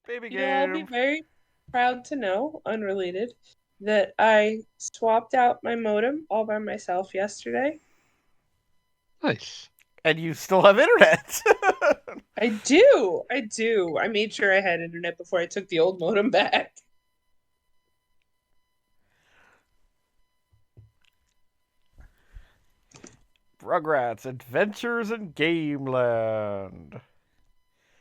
Baby I'll be game. very proud to know, unrelated, that I swapped out my modem all by myself yesterday. Nice. And you still have internet. I do. I made sure I had internet before I took the old modem back. Rugrats Adventures in Gameland.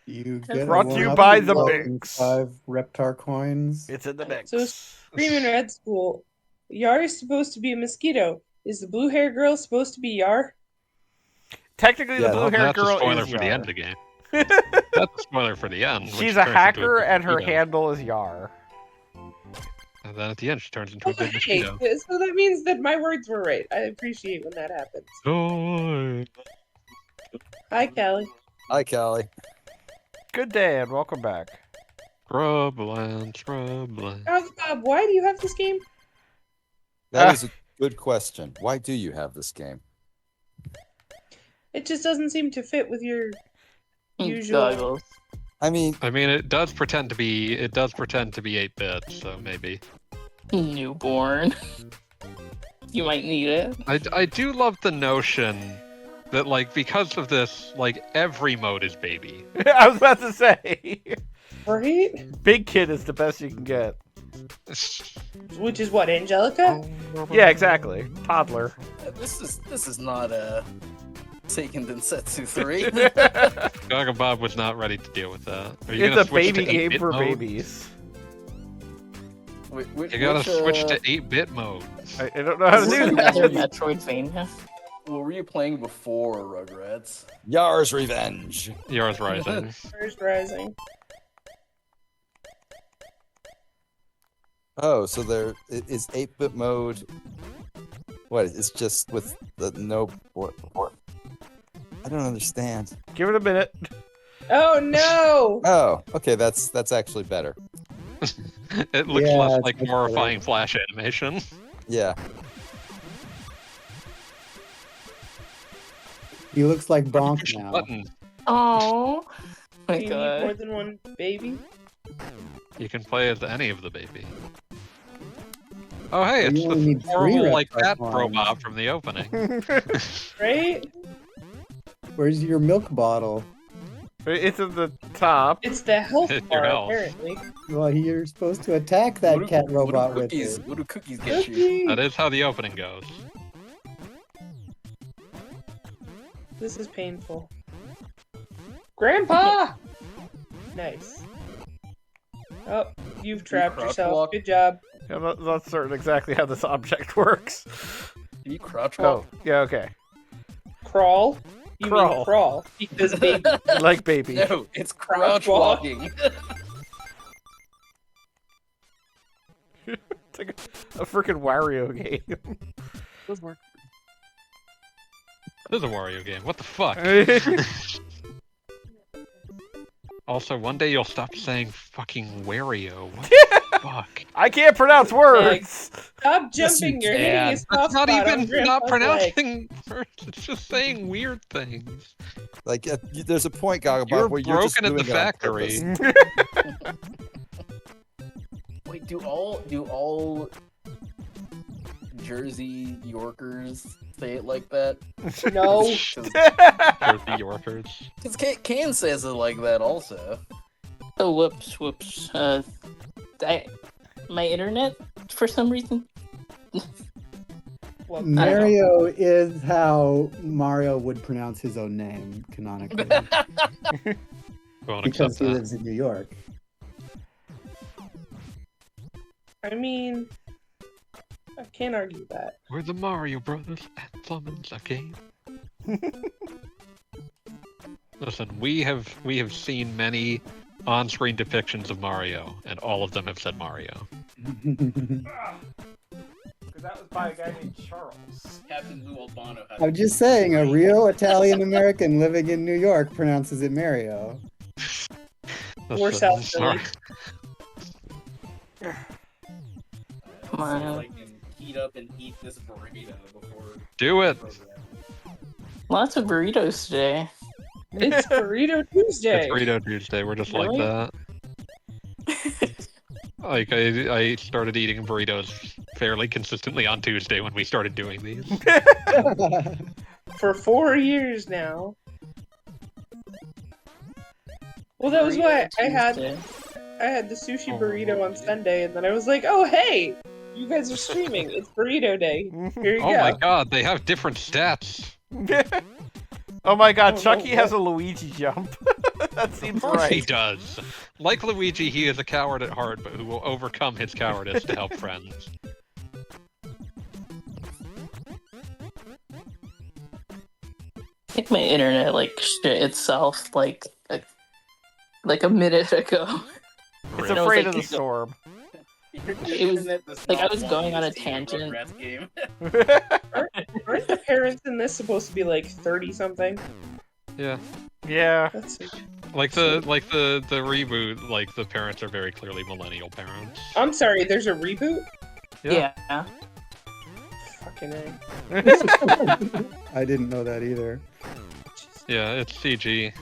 You get Brought a to you one-up by the and Mix. 5 Reptar coins. It's in the mix. So Screaming Red School. Yar is supposed to be a mosquito. Is the blue hair girl supposed to be Yar? Technically, Yeah, the blue-haired That's a girl spoiler is for the Yar. end of the game. That's a spoiler for the end. when She's she a turns into hacker, big and her mosquito. handle is Yar. And then at the end, she turns into a big Okay, mosquito. so that means that my words were right. I appreciate when that happens. Oh, Hi, Callie. Hi, Callie. Good day, and welcome back. Scrubland, Scrubland. Bob, why do you have this game? That is a good question. Why do you have this game? It just doesn't seem to fit with your usual. Goggles. I mean, it does pretend to be 8-bit, so maybe. Newborn. You might need it. I do love the notion that, like, because of this, like, every mode is baby. I was about to say. Right? Big kid is the best you can get. Which is what, Angelica? Yeah, exactly. Toddler. This is not a Seiken Densetsu 3. Gaga Bob was not ready to deal with that. Are you It's gonna a switch baby to game 8-bit for mode? babies. You gotta switch to 8-bit mode. I don't know how to do Another that. Metroidvania. What were you playing before Rugrats? Yars Revenge. Yars Rising. Yars Rising. Oh, so there is 8-bit mode. What? It's just with the no. What? I don't understand. Give it a minute. Oh no! Oh, okay. That's actually better. It looks Yeah, less it's like much horrifying flash animation. Yeah. He looks like Bonk Push the now. button. Oh my Do you need more god. than one baby? You can play as any of the baby. Oh hey, it's You only need the 3 horrible like Reptar that coins. robot from the opening. Right? Where's your milk bottle? It's at the top. It's the health It's your bar, health. apparently. Well, you're supposed to attack that What do- cat what do robot with cookies, it. What do cookies get you? Cookie! That is how the opening goes. This is painful. Grandpa! Nice. Oh, you've trapped crouch yourself. walk? Good job. I'm not certain exactly how this object works. Can you crouch walk? Oh, yeah, okay. Crawl? You Crawl. mean crawl. Because baby. Like baby. No, it's Crouch crouch walk. walking. It's like a freaking Wario game. Does work. This is a Wario game. What the fuck? Also, one day you'll stop saying fucking Wario. What the fuck? I can't pronounce words. Stop Yes, jumping. you You're hitting can. his That's soft not spot on even Grandpa's not leg. pronouncing words. It's just saying weird things. Like there's a point, Gaga You're Bob, where you're just broken at the doing it on factory. purpose. Wait, do all Jersey Yorkers say it like that? No. Jersey Yorkers. Because Can says it like that also. Oh, whoops. My internet, for some reason. Well, Mario is how Mario would pronounce his own name canonically Won't because accept he that. lives in New York. I mean, I can't argue that. We're the Mario Brothers and summons a game. Listen, we have seen many on-screen depictions of Mario, and all of them have said Mario. Because that was by a guy named Charles. Captain Lou Albano. I'm just saying, a real Italian American living in New York pronounces it Mario. Or Listen, South sorry. Philly. Come on. I can heat up and eat this burrito before. Do it! Lots of burritos today. It's Burrito Tuesday. It's Burrito Tuesday, we're just Really? like that. Like I started eating burritos fairly consistently on Tuesday when we started doing these. For 4 years now. Well, that was why I had the sushi burrito on Sunday, and then I was like, oh, hey! You guys are streaming. It's burrito day. Here you go. Oh my god, they have different stats. Oh my god, Oh, Chucky no, has a Luigi jump. That seems Of course he right. does. Like Luigi, he is a coward at heart, but who will overcome his cowardice to help friends. I think my internet shit itself like a minute ago. It's And I was afraid like, of the storm. It was like I was going on a tangent. Aren't the parents in this supposed to be like 30-something? Yeah. Yeah. Let's see. Like the reboot, like the parents are very clearly millennial parents. I'm sorry, there's a reboot? Yeah. Fucking A. I didn't know that either. Yeah, it's CG.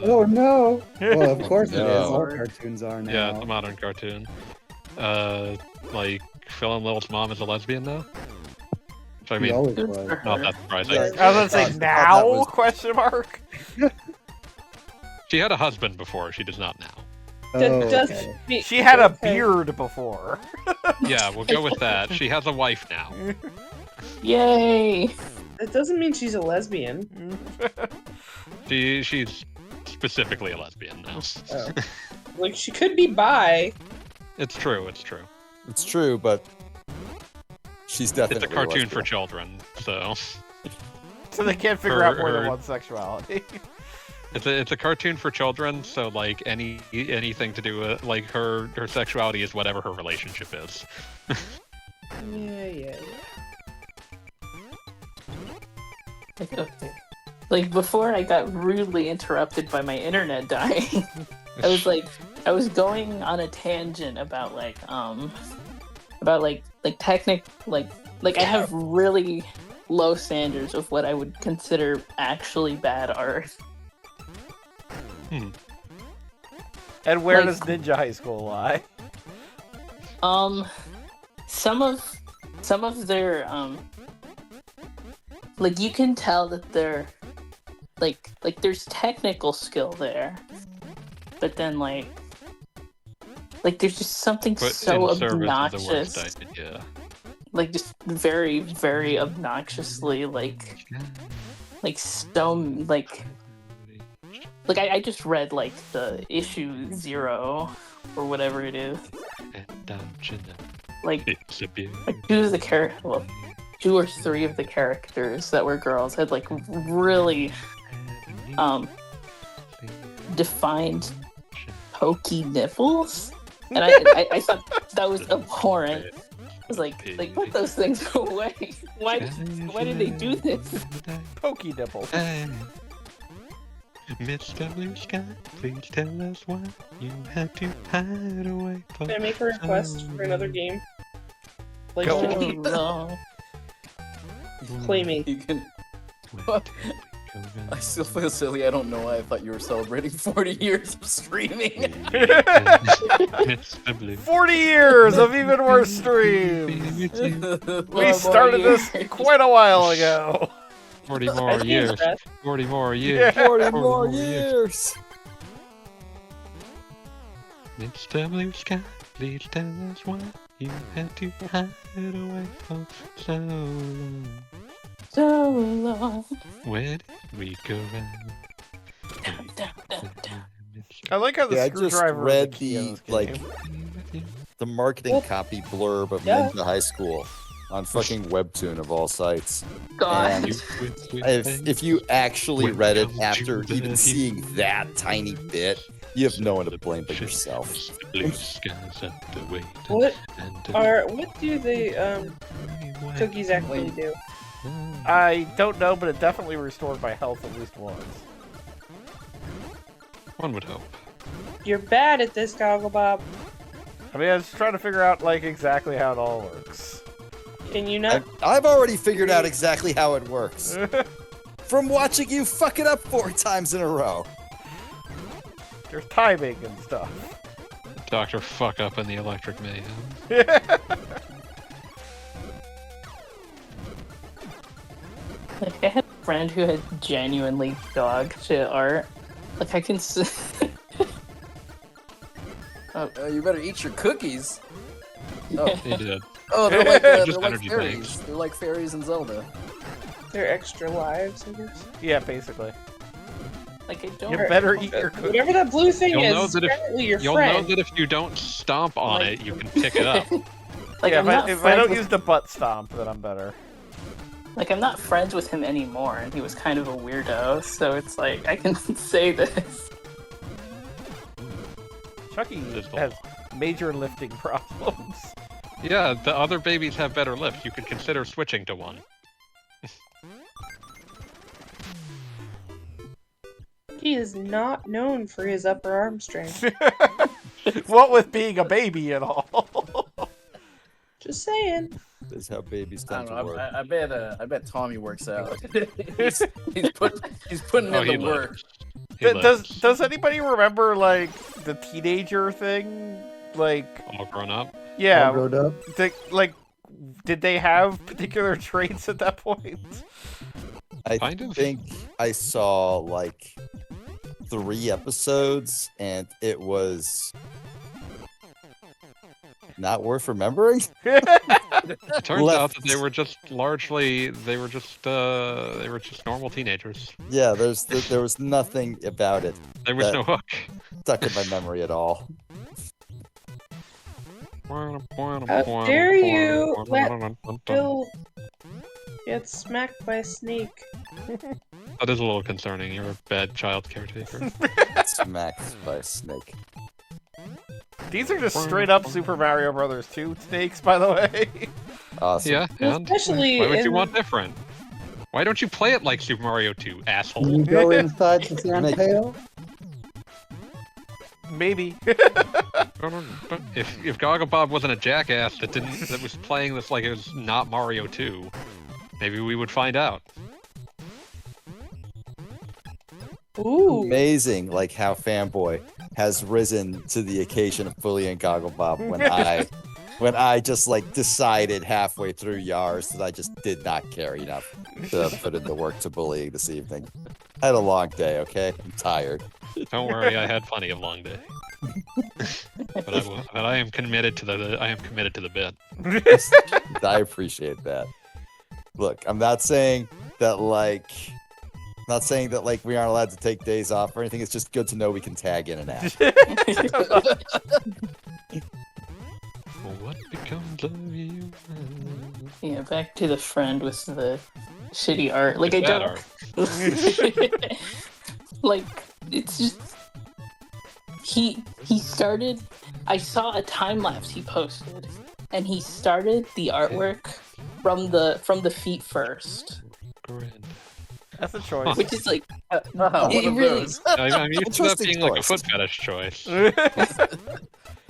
Oh no! Well, of course it is. No. All cartoons are now. Yeah, it's a modern cartoon. Like Phil and Lil's mom is a lesbian now. So I He mean, always Good was. for her. not that surprising. Yeah. I was gonna say That now? was- Question mark. She had a husband before. She does not now. Oh, Does okay. me- She had a okay. beard before. Yeah, we'll go with that. She has a wife now. Yay! That doesn't mean she's a lesbian. She's specifically a lesbian now. Oh. Like, she could be bi. It's true. It's true. It's true, but she's definitely It's a cartoon for lesbian. children, so So they can't figure out more than one sexuality. it's a cartoon for children. So like anything to do with like her sexuality is whatever her relationship is. Yeah. Like before I got rudely interrupted by my internet dying. I was going on a tangent about like I have really low standards of what I would consider actually bad art. And where Like- does Ninja High School lie? Some of their like you can tell that they're like there's technical skill there, but then like there's just something But so in service of the obnoxious, worst idea. like just very very obnoxiously like so like I just read like the issue 0 or whatever it is. And don't you know, Like it's a beauty. like two or three of the characters that were girls had like really defined pokey nipples, and I thought that was abhorrent. I was like put those things away. Why did they do this? Pokey nipple. Mr. Blue Sky, please tell us why you had to hide away from Can I make a request for another game? Like, Go should Oh, we no. play me? You can. I still feel silly. I don't know why I thought you were celebrating 40 years of streaming. Mr. Blue. 40 years of even worse streams. We started this quite a while ago. 40 I more think years. that- 40 more years. Yeah. 40 more years. Mr. Blue Sky, please tell us why you had to hide away for so long. So long. Where did we go wrong? I like how the Yeah, I just screwdriver read is key in the this like game. the marketing Well, copy blurb of yeah. Ninja High School on fucking Webtoon of all sites. God. And if you actually read it after even seeing that tiny bit, you have no one to blame but yourself. What do the cookies actually do? I don't know, but it definitely restored my health at least once. One would hope. You're bad at this, Gogglebob. I mean, I was trying to figure out like exactly how it all works. Can you not? I've already figured out exactly how it works. From watching you fuck it up 4 times in a row. There's timing and stuff. Dr. Fuck Up in the Electric Mayhem. Like, I had a friend who had genuinely dog shit art. Like, I can You better eat your cookies. Oh, He did. oh they're Just like energy fairies. drinks. They're like fairies in Zelda. They're extra lives, I guess. Yeah, basically. like, I don't... You better eat your cookies. Whatever that blue thing You'll is, know is that if- apparently your You'll friend. know that if you don't stomp on it, you can pick it up. Like, Yeah, I'm not if I friends don't with... use the butt stomp, then I'm better. Like, I'm not friends with him anymore, and he was kind of a weirdo, so it's like, I can say this. Chucky Just has major lifting problems. Yeah, the other babies have better lift. You could consider switching to one. He is not known for his upper arm strength. What with being a baby and all. Just saying. This is how babies I tend don't to know. work. I bet Tommy works out. he's putting Oh, in he the work. Does anybody remember, like, the teenager thing? Like, all grown up? yeah, All grown up. did they have particular traits at that point? I Kind of. think I saw like 3 episodes, and it was not worth remembering. It turns out Left. that they were just normal teenagers. Yeah, there was nothing about it There was That- no hook. stuck in my memory at all. How dare you let Bill get smacked by a snake. That is a little concerning. You're a bad child caretaker. Smacked by a snake. These are just straight up Super Mario Brothers 2 snakes, by the way. Awesome. Yeah, Well, and especially why would in- you want different? Why don't you play it like Super Mario 2, Can asshole? you go inside the sand pail? Maybe. If Goggle Bob wasn't a jackass that was playing this like it was not Mario 2, maybe we would find out. Ooh. Amazing, like how Fanboy has risen to the occasion of bullying Goggle Bob when I just like decided halfway through Yars that I just did not care enough to put in the work to bullying this evening. I had a long day, okay? I'm tired. Don't worry, I had plenty of long day. But I am committed to the bit. I appreciate that. Look, I'm not saying that like we aren't allowed to take days off or anything. It's just good to know we can tag in and out. What becomes of you? Yeah, back to the friend with the shitty art. Like, It's I bad don't... art. Like, it's just... He started... I saw a time-lapse he posted, and he started the artwork from the feet first. Grin. That's a choice. Which is like... One it of really... those. I'm used to that Interesting being like a choice. foot fetish choice.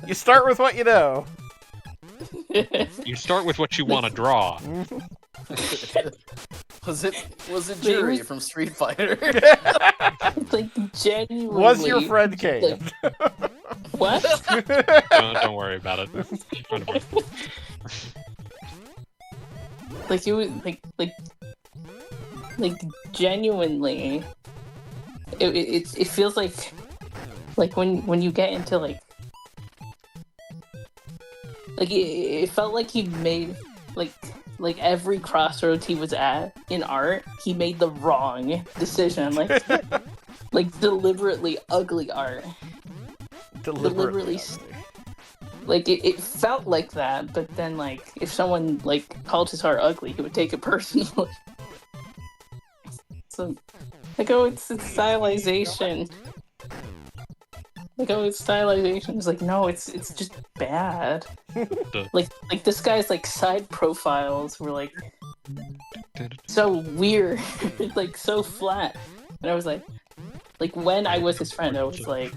You start with what you know. You start with what you want to draw. Was it Jury from Street Fighter? like, genuinely... Was your friend Kane? What? Don't worry about it. Like, it was... Like genuinely... It feels like when you get into like it felt like he made like every crossroads he was at in art, he made the wrong decision, like deliberately ugly art. Deliberately like it felt like that, but then like if someone like called his art ugly, he would take it personally. So like, oh, it's stylization. Like, oh, it's stylization. It's like, no, it's just bad. like this guy's like side profiles were like so weird, like so flat. And I was like when I was his friend, I was like,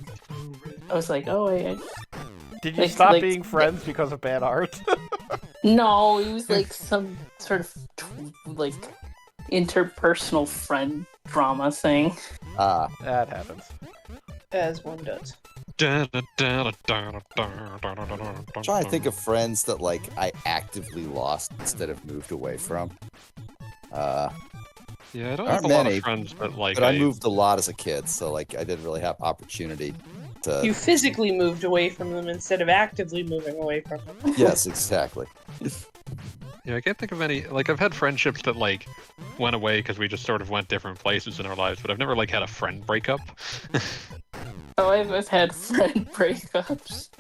oh, Did you like- stop like- being friends because of bad art? no, it was like some sort of like interpersonal friend drama thing. Ah, That happens. As one does. I'm trying to think of friends that like I actively lost instead of moved away from. Yeah, I don't Aren't have a lot many, of friends that like. but I moved a lot as a kid, so like I didn't really have opportunity to. You physically moved away from them instead of actively moving away from them. Yes, exactly. Yeah, I can't think of any. Like, I've had friendships that like went away because we just sort of went different places in our lives, but I've never like had a friend breakup. Oh, I've had friend breakups.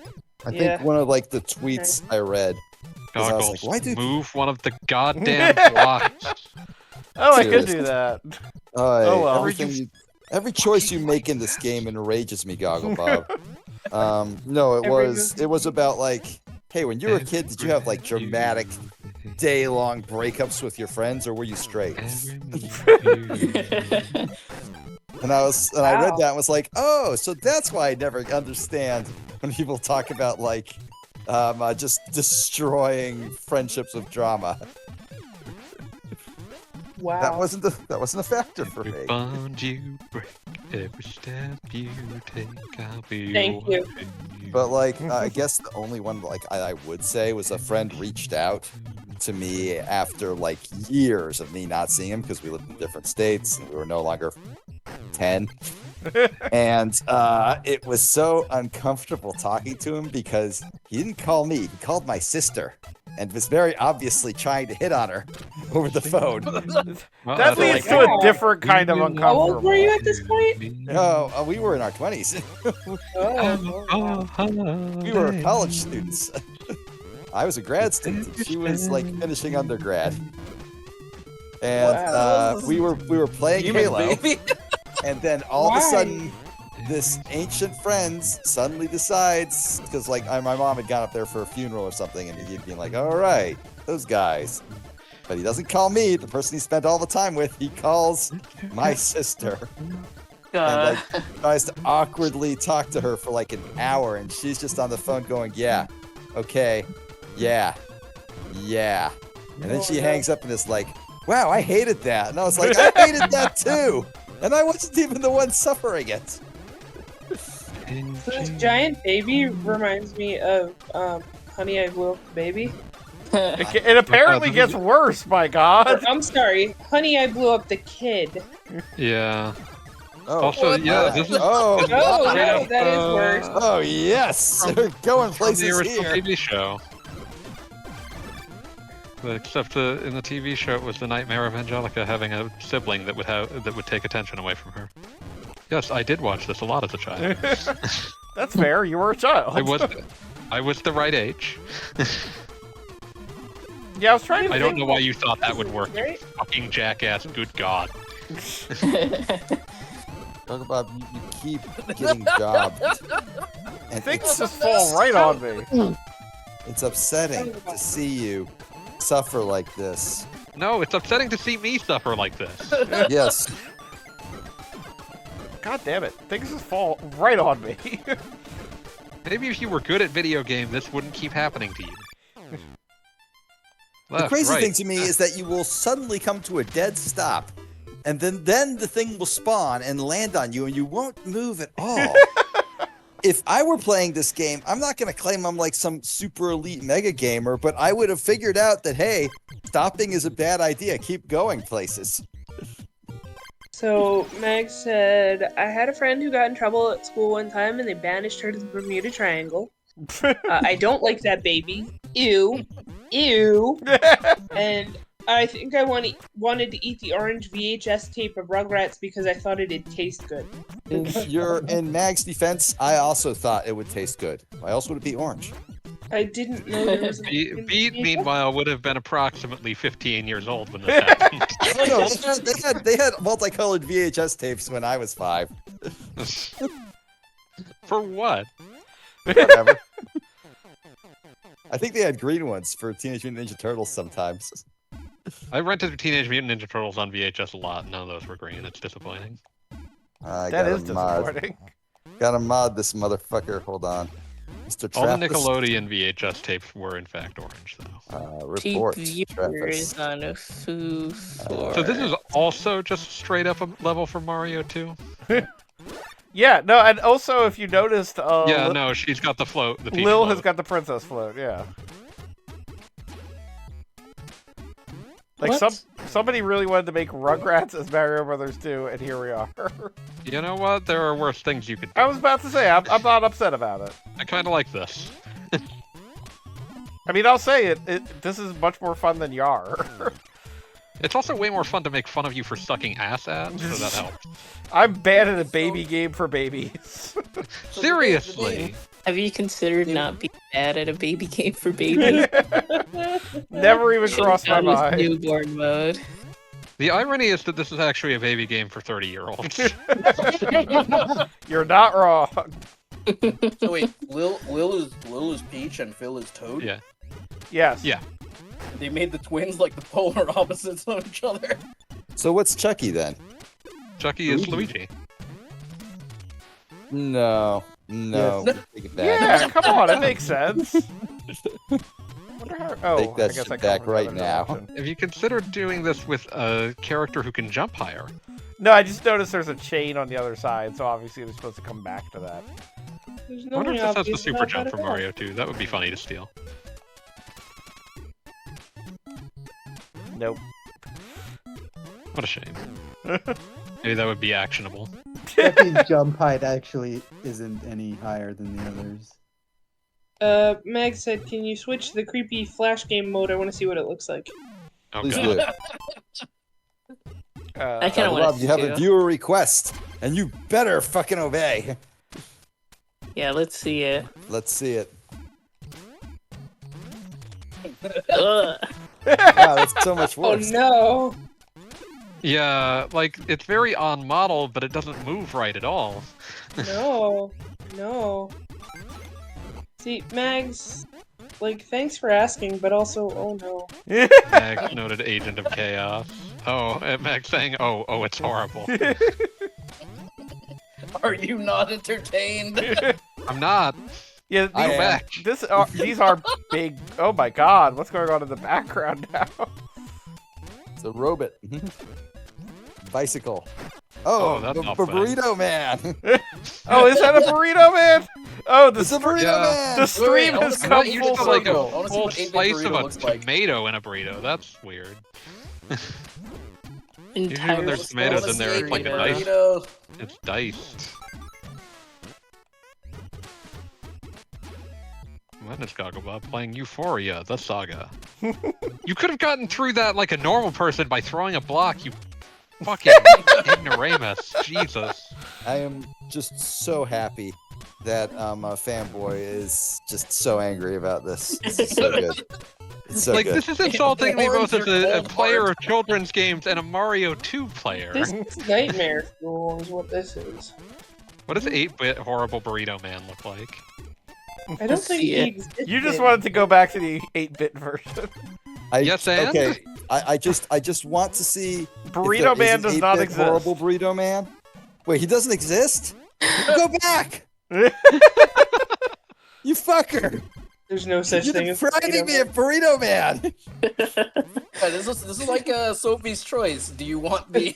I think one of like the tweets I read. I was Goggles, like, why did move one of the goddamn blocks. Oh, I could do that. Oh well. every choice you make in this game enrages me, Goggle Bob. No, it was about like, hey, when you were a kid, did you have like dramatic day-long breakups with your friends, or were you straight? And I read that and was like, oh, so that's why I never understand when people talk about like just destroying friendships with drama. Wow. That wasn't a factor for me. Every bond you break, every step you take, I'll be Thank you. watching you. But like, I guess the only one like I would say was a friend reached out to me after like years of me not seeing him because we lived in different states and we were no longer 10. And it was so uncomfortable talking to him because he didn't call me, he called my sister and was very obviously trying to hit on her over the phone. Well, That that's leads like- to a different kind of How old uncomfortable. were you at this point? Oh, we were in our 20s. Oh. We were college students. I was a grad student. She was like finishing undergrad. And Wow. we were playing Human Halo. baby. And then all of a Why? sudden, this ancient friend suddenly decides, because like my mom had gone up there for a funeral or something, and he'd been like, all right, those guys. But he doesn't call me, the person he spent all the time with, he calls my sister. And like tries to awkwardly talk to her for like an hour, and she's just on the phone going, yeah, okay, yeah. And then she hangs up and is like, wow, I hated that. And I was like, I hated that too. And I wasn't even the one suffering it. This giant baby reminds me of Honey, I Blew Up the Baby. It apparently gets worse, my Or, god. I'm sorry, Honey, I Blew Up the Kid. Yeah. Oh, Also, yeah, my. this is Oh, Oh, no, that is uh, worse. oh yes. We're going from the places original here. TV show. Except in the TV show, it was the nightmare of Angelica having a sibling that would take attention away from her. Yes, I did watch this a lot as a child. That's fair. You were a child. I was the right age. Yeah, I was trying to I don't think. know why you thought that would work. You Right? fucking jackass. Good God. Talk about you keep getting jobbed. And Things just fall right on me. it's upsetting to see you suffer like this. No, it's upsetting to see me suffer like this. Yes. God damn it. Things just fall right on me. Maybe if you were good at video games, this wouldn't keep happening to you. The Left, crazy right. thing to me is that you will suddenly come to a dead stop, and then the thing will spawn and land on you, and you won't move at all. If I were playing this game, I'm not going to claim I'm like some super elite mega gamer, but I would have figured out that, hey, stopping is a bad idea. Keep going places. So, Meg said, I had a friend who got in trouble at school one time and they banished her to the Bermuda Triangle. I don't like that baby. Ew. Ew. And I think I wanted to eat the orange VHS tape of Rugrats because I thought it'd taste good. In Mag's defense, I also thought it would taste good. Why else would it be orange? I didn't know there was Beat, meanwhile, would have been approximately 15 years old when this happened. No, they had multicolored VHS tapes when I was 5. For what? Whatever. I think they had green ones for Teenage Mutant Ninja Turtles sometimes. I rented Teenage Mutant Ninja Turtles on VHS a lot. None of those were green. It's disappointing. I That got is a mod. disappointing. Gotta mod this motherfucker. Hold on. Mr. All the Trappist. Nickelodeon VHS tapes were in fact orange, though. Report. Cheap Trappist. viewers on a foo So this is also just straight up a level for Mario 2? Yeah, no, and also if you noticed, Yeah, no, she's got the float. The peach Lil float. has got the princess float. Yeah. Like What? somebody really wanted to make Rugrats as Mario Brothers 2, and here we are. You know what? There are worse things you could do. I was about to say, I'm not upset about it. I kind of like this. I mean, I'll say it. This is much more fun than Yar. It's also way more fun to make fun of you for sucking ass at, so that helps. I'm bad at a baby game for babies. Seriously. Have you considered not being bad at a baby game for babies? Never even crossed my Done with mind. Newborn mode. The irony is that this is actually a baby game for 30-year-olds. You're not wrong. So wait, Lil is Peach and Phil is Toad? Yeah. Yes. Yeah. They made the twins like the polar opposites of each other. So what's Chucky then? Chucky is Luigi. No. Take it back. Yeah, come on, it makes sense. Oh, Take that I guess shit I back covered right that now. direction. Have you considered doing this with a character who can jump higher? No, I just noticed there's a chain on the other side, so obviously they're supposed to come back to that. There's I wonder if nothing this has the obvious super about jump that from at all. Mario 2. That would be funny to steal. Nope. What a shame. Maybe that would be actionable. Chucky's jump height actually isn't any higher than the others. Meg said, can you switch to the creepy flash game mode? I want to see what it looks like. Oh, Please God. do it. I kind of want Rob, to you have a viewer request, and you better fucking obey. Yeah, let's see it. Let's see it. Ugh. Wow, that's so much Oh worse. no! Yeah, like, it's very on model, but it doesn't move right at all. No. See, Mags, like, thanks for asking, but also, oh no. Max noted agent of chaos. Oh, and Max saying, oh, it's horrible. Are you not entertained? I'm not. Yeah, I Go am. back. these are big. Oh my God, what's going on in the background now? It's a robot. Bicycle. Oh, Oh, that's the not fun. burrito man. Oh, is that a burrito man? Oh, It's a burrito Yeah. man. the stream Wait, has I come want You full just like circle. I wanna a see full what 8-bit slice burrito of a looks like. tomato in a burrito. That's weird. Usually when Entire there's tomatoes I in there, it's like a burrito. dice. burrito. It's diced. Madness Gogglebob playing Euphoria, the saga. You could have gotten through that like a normal person by throwing a block, you fucking ignoramus. Jesus. I am just so happy that a fanboy is just so angry about this. This is so good. It's so Like, good. this is insulting me both as Horns are a cold player hard. of children's games and a Mario 2 player. This is Nightmare Fuel is what this is. What does 8-bit horrible burrito man look like? I don't think See he it. existed. You just wanted to go back to the 8-bit version. Yes, and? Okay, I just want to see if Burrito there is Man an does not 8-bit exist. Horrible burrito man. Wait, he doesn't exist? Go back, you fucker! There's no such You're thing as depriving me of burrito man. Yeah, this is like Sophie's Choice. Do you want the?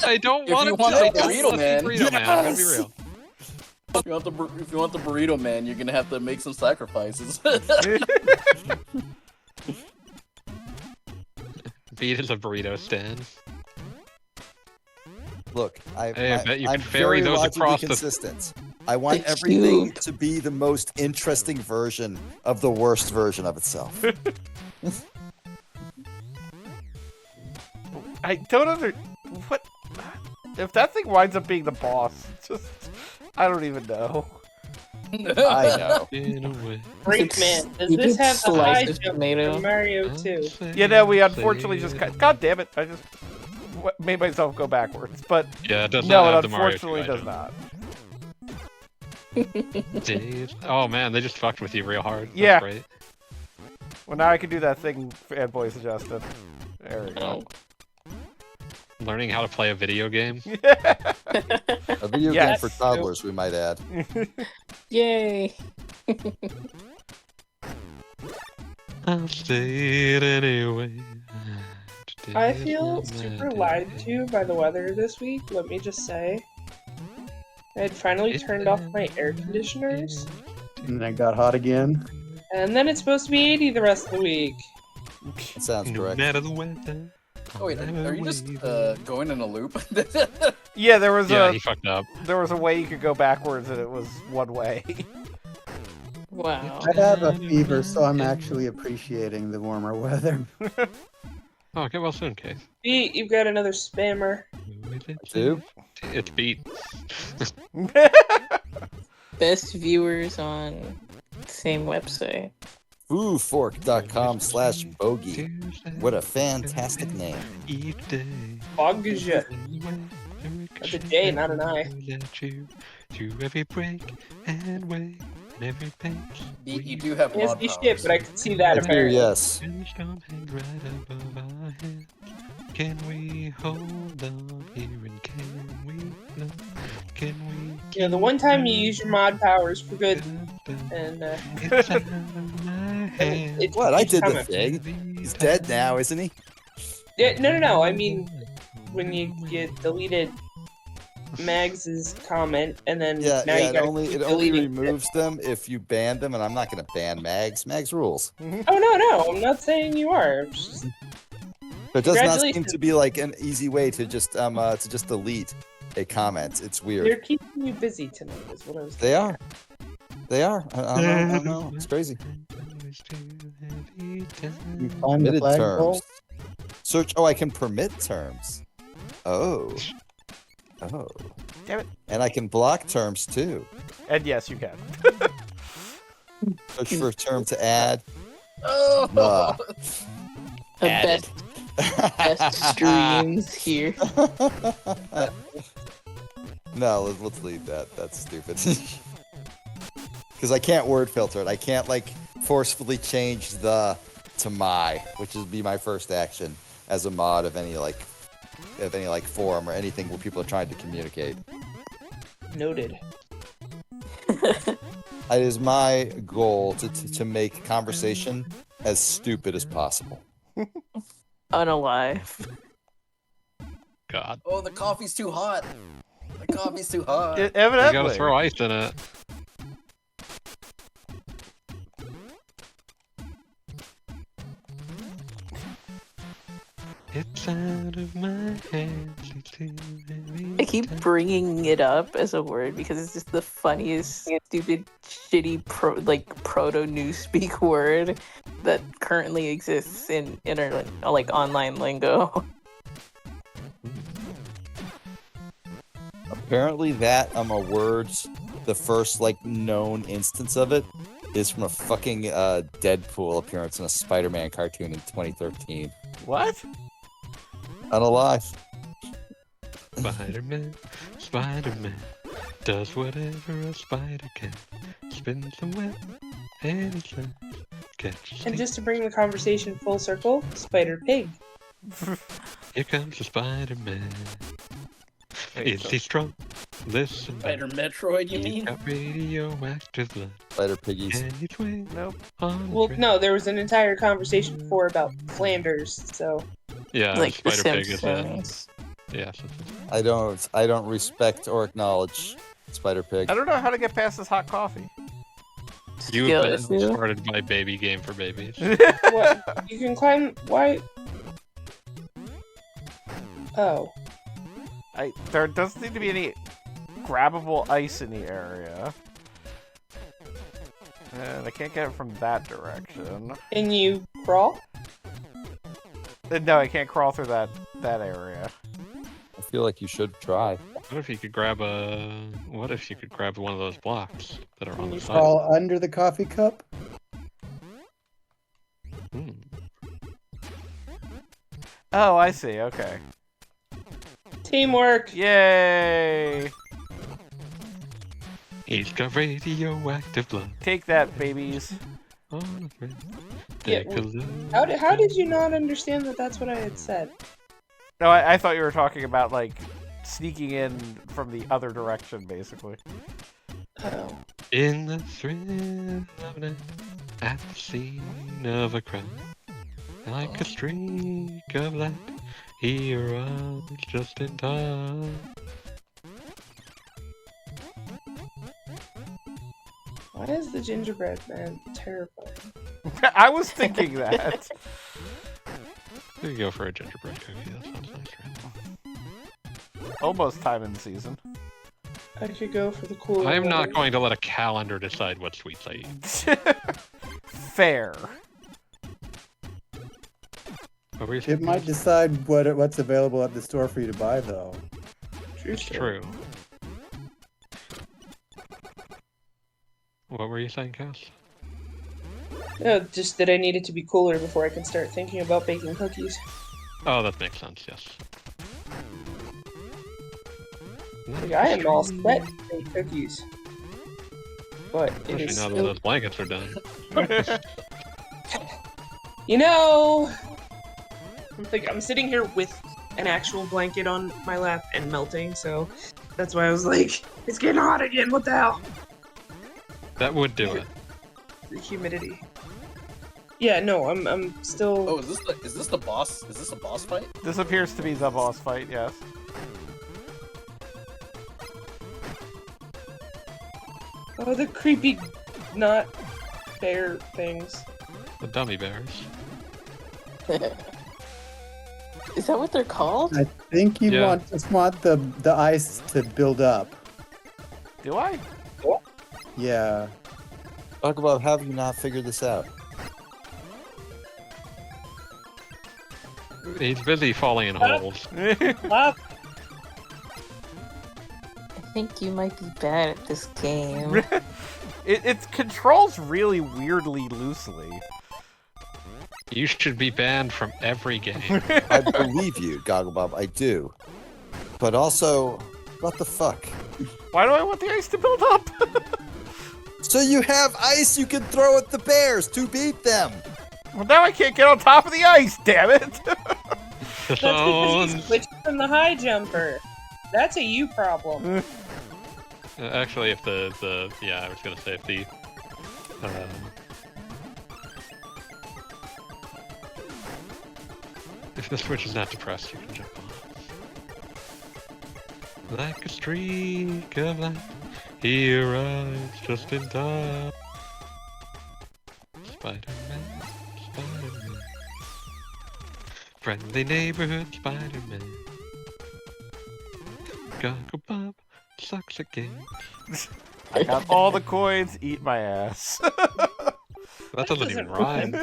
I don't If want you to want play the burrito man, Burrito man, I'm gonna be yes! real. If you want the burrito man, you're gonna have to make some sacrifices. Beat is a burrito stand. Look, Hey, I bet you I'm can ferry very those logically across the- consistent. I want It's everything cute. to be the most interesting version of the worst version of itself. I don't what if that thing winds up being the boss. Just I don't even know. I know. In a way. Breakman. Does You this could have the high slice a jump tomato. from Mario 2? You know, we unfortunately just God damn it! I just made myself go backwards, but Yeah, it does no, not it have the Mario 2 unfortunately does item. not. Jeez. Oh man, they just fucked with you real hard. That's Yeah. great. Well, now I can do that thing fanboy suggested. There we go. Learning how to play a video game. A video Yes. game for toddlers, we might add. Yay! I'll say it anyway. I feel super lied to by the weather this week, let me just say. I had finally turned off my air conditioners, And then it got hot again. and then it's supposed to be 80 the rest of the week. That sounds No correct. matter the weather. Oh wait, are you just going in a loop? Yeah, there was Yeah, he fucked up. a way you could go backwards, and it was one way. Wow. I have a fever, so I'm actually appreciating the warmer weather. Oh, get well soon, Case. Pete, you've got another spammer. Do? It's beat. Best viewers on same website. Foodfork.com/bogey. What a fantastic name. Bogja. That's a J, not an I. To every break and wait, and every pace. You do have Yes, mod be powers. shit, but I can see that I do, apparently. yes. And the storm hangs right above our heads. Can we hold on here and can we love? Can we? You know, the one time you use your mod powers for good, and It's out of my hands. it What? I keeps did the coming. thing. He's dead now, isn't he? Yeah, no. I mean, when you deleted Mags's comment, and then Yeah, now yeah. you It gotta only keep only deleting it. removes them if you ban them, and I'm not gonna ban Mags. Mags rules. Oh no, I'm not saying you are. It's just- But it does not seem Congratulations. to be like an easy way to just delete a comment. It's weird. They're keeping you busy tonight, is what I was. They are. They are. I don't know. It's crazy. You find the Permitted flagpole? terms. Search. Oh, I can permit terms. Oh. Damn it. And I can block terms too. And yes, you can. Search for a term to add. Oh! The Added. best streams here. No, let's leave that. That's stupid. Because I can't word filter it. I can't like forcefully change the to my, which would be my first action as a mod of any like forum or anything where people are trying to communicate. Noted. It is my goal to make conversation as stupid as possible. Unalive. God. Oh, the coffee's too hot. The coffee's too hot. You Evidently. gotta throw ice in it. It's out of my hands. It's too heavy I keep bringing it up as a word because it's just the funniest, stupid, shitty, proto newspeak word that currently exists in online lingo. Apparently, that words, the first like known instance of it is from a fucking Deadpool appearance in a Spider-Man cartoon in 2013. What? Unalive. Spider-Man does whatever a spider can. Spins the web and he slides. Catches And things. just to bring the conversation full circle, Spider Pig. Here comes the Spider-Man. Is he strong? Listen, Spider Metroid, you he's mean? got radioactive blood. Spider Piggies. And he swings Nope. on Well, the track. no, there was an entire conversation before about Flanders, so Yeah, Like the Spider Pig is in. Simpsons. Yeah. I don't respect or acknowledge Spider Pig. I don't know how to get past this hot coffee. You've Skill been issue. started by Baby Game for Babies. what? You can climb. Why? Oh, There doesn't seem to be any grabbable ice in the area. And I can't get it from that direction. can you crawl? No, I can't crawl through that area. I feel like you should try. What if you could grab one of those blocks that are on the side? Crawl under the coffee cup? Hmm. Oh, I see. Okay. Teamwork. Yay! He's got radioactive blood. Take that, babies. On a friend. Yeah, Take a look. How did you not understand that that's what I had said? No, I thought you were talking about, like, sneaking in from the other direction, basically. Oh. In the thrill of night, at the scene of a crime, like a streak of light, he arrives just in time. is the gingerbread man terrifying? I was thinking that. You can go for a gingerbread cookie. That sounds nice, right? Almost time in the season. I could go for the cooler. I am not one. going to let a calendar decide what sweets I eat. Fair. What were you It saying? might decide what's available at the store for you to buy, though. It's true. What were you saying, Cass? No, just that I need it to be cooler before I can start thinking about baking cookies. Oh, that makes sense, yes. Like, I am all set to bake cookies. But it Especially is now that still... those blankets are done. You know... I'm sitting here with an actual blanket on my lap and melting, so that's why I was like, it's getting hot again, what the hell? That would do it. The humidity. Yeah, no, I'm still... Oh, is this the boss? Is this a boss fight? This appears to be the boss fight, yes. Oh, the creepy, not bear things. The dummy bears. Is that what they're called? I think you Yeah. just want the ice to build up. Do I? Yeah. Talk about how have you not figured this out? He's busy falling in holes. Lava. I think you might be bad at this game. It controls really weirdly loosely. You should be banned from every game. I believe you, Gogglebob, I do. But also, what the fuck? Why do I want the ice to build up? So you have ice you can throw at the bears to beat them! Well, now I can't get on top of the ice, damn it! The That's because he's zones. switched from the high jumper. That's a you problem. Actually, if the yeah, I was gonna say if the if the switch is not depressed, you can jump on. Like a streak of light, he arrives just in time. Spider-Man, Spider-Man, friendly neighborhood Spider-Man. Gogglebob sucks at games. I got all the coins, eat my ass. That doesn't even rhyme.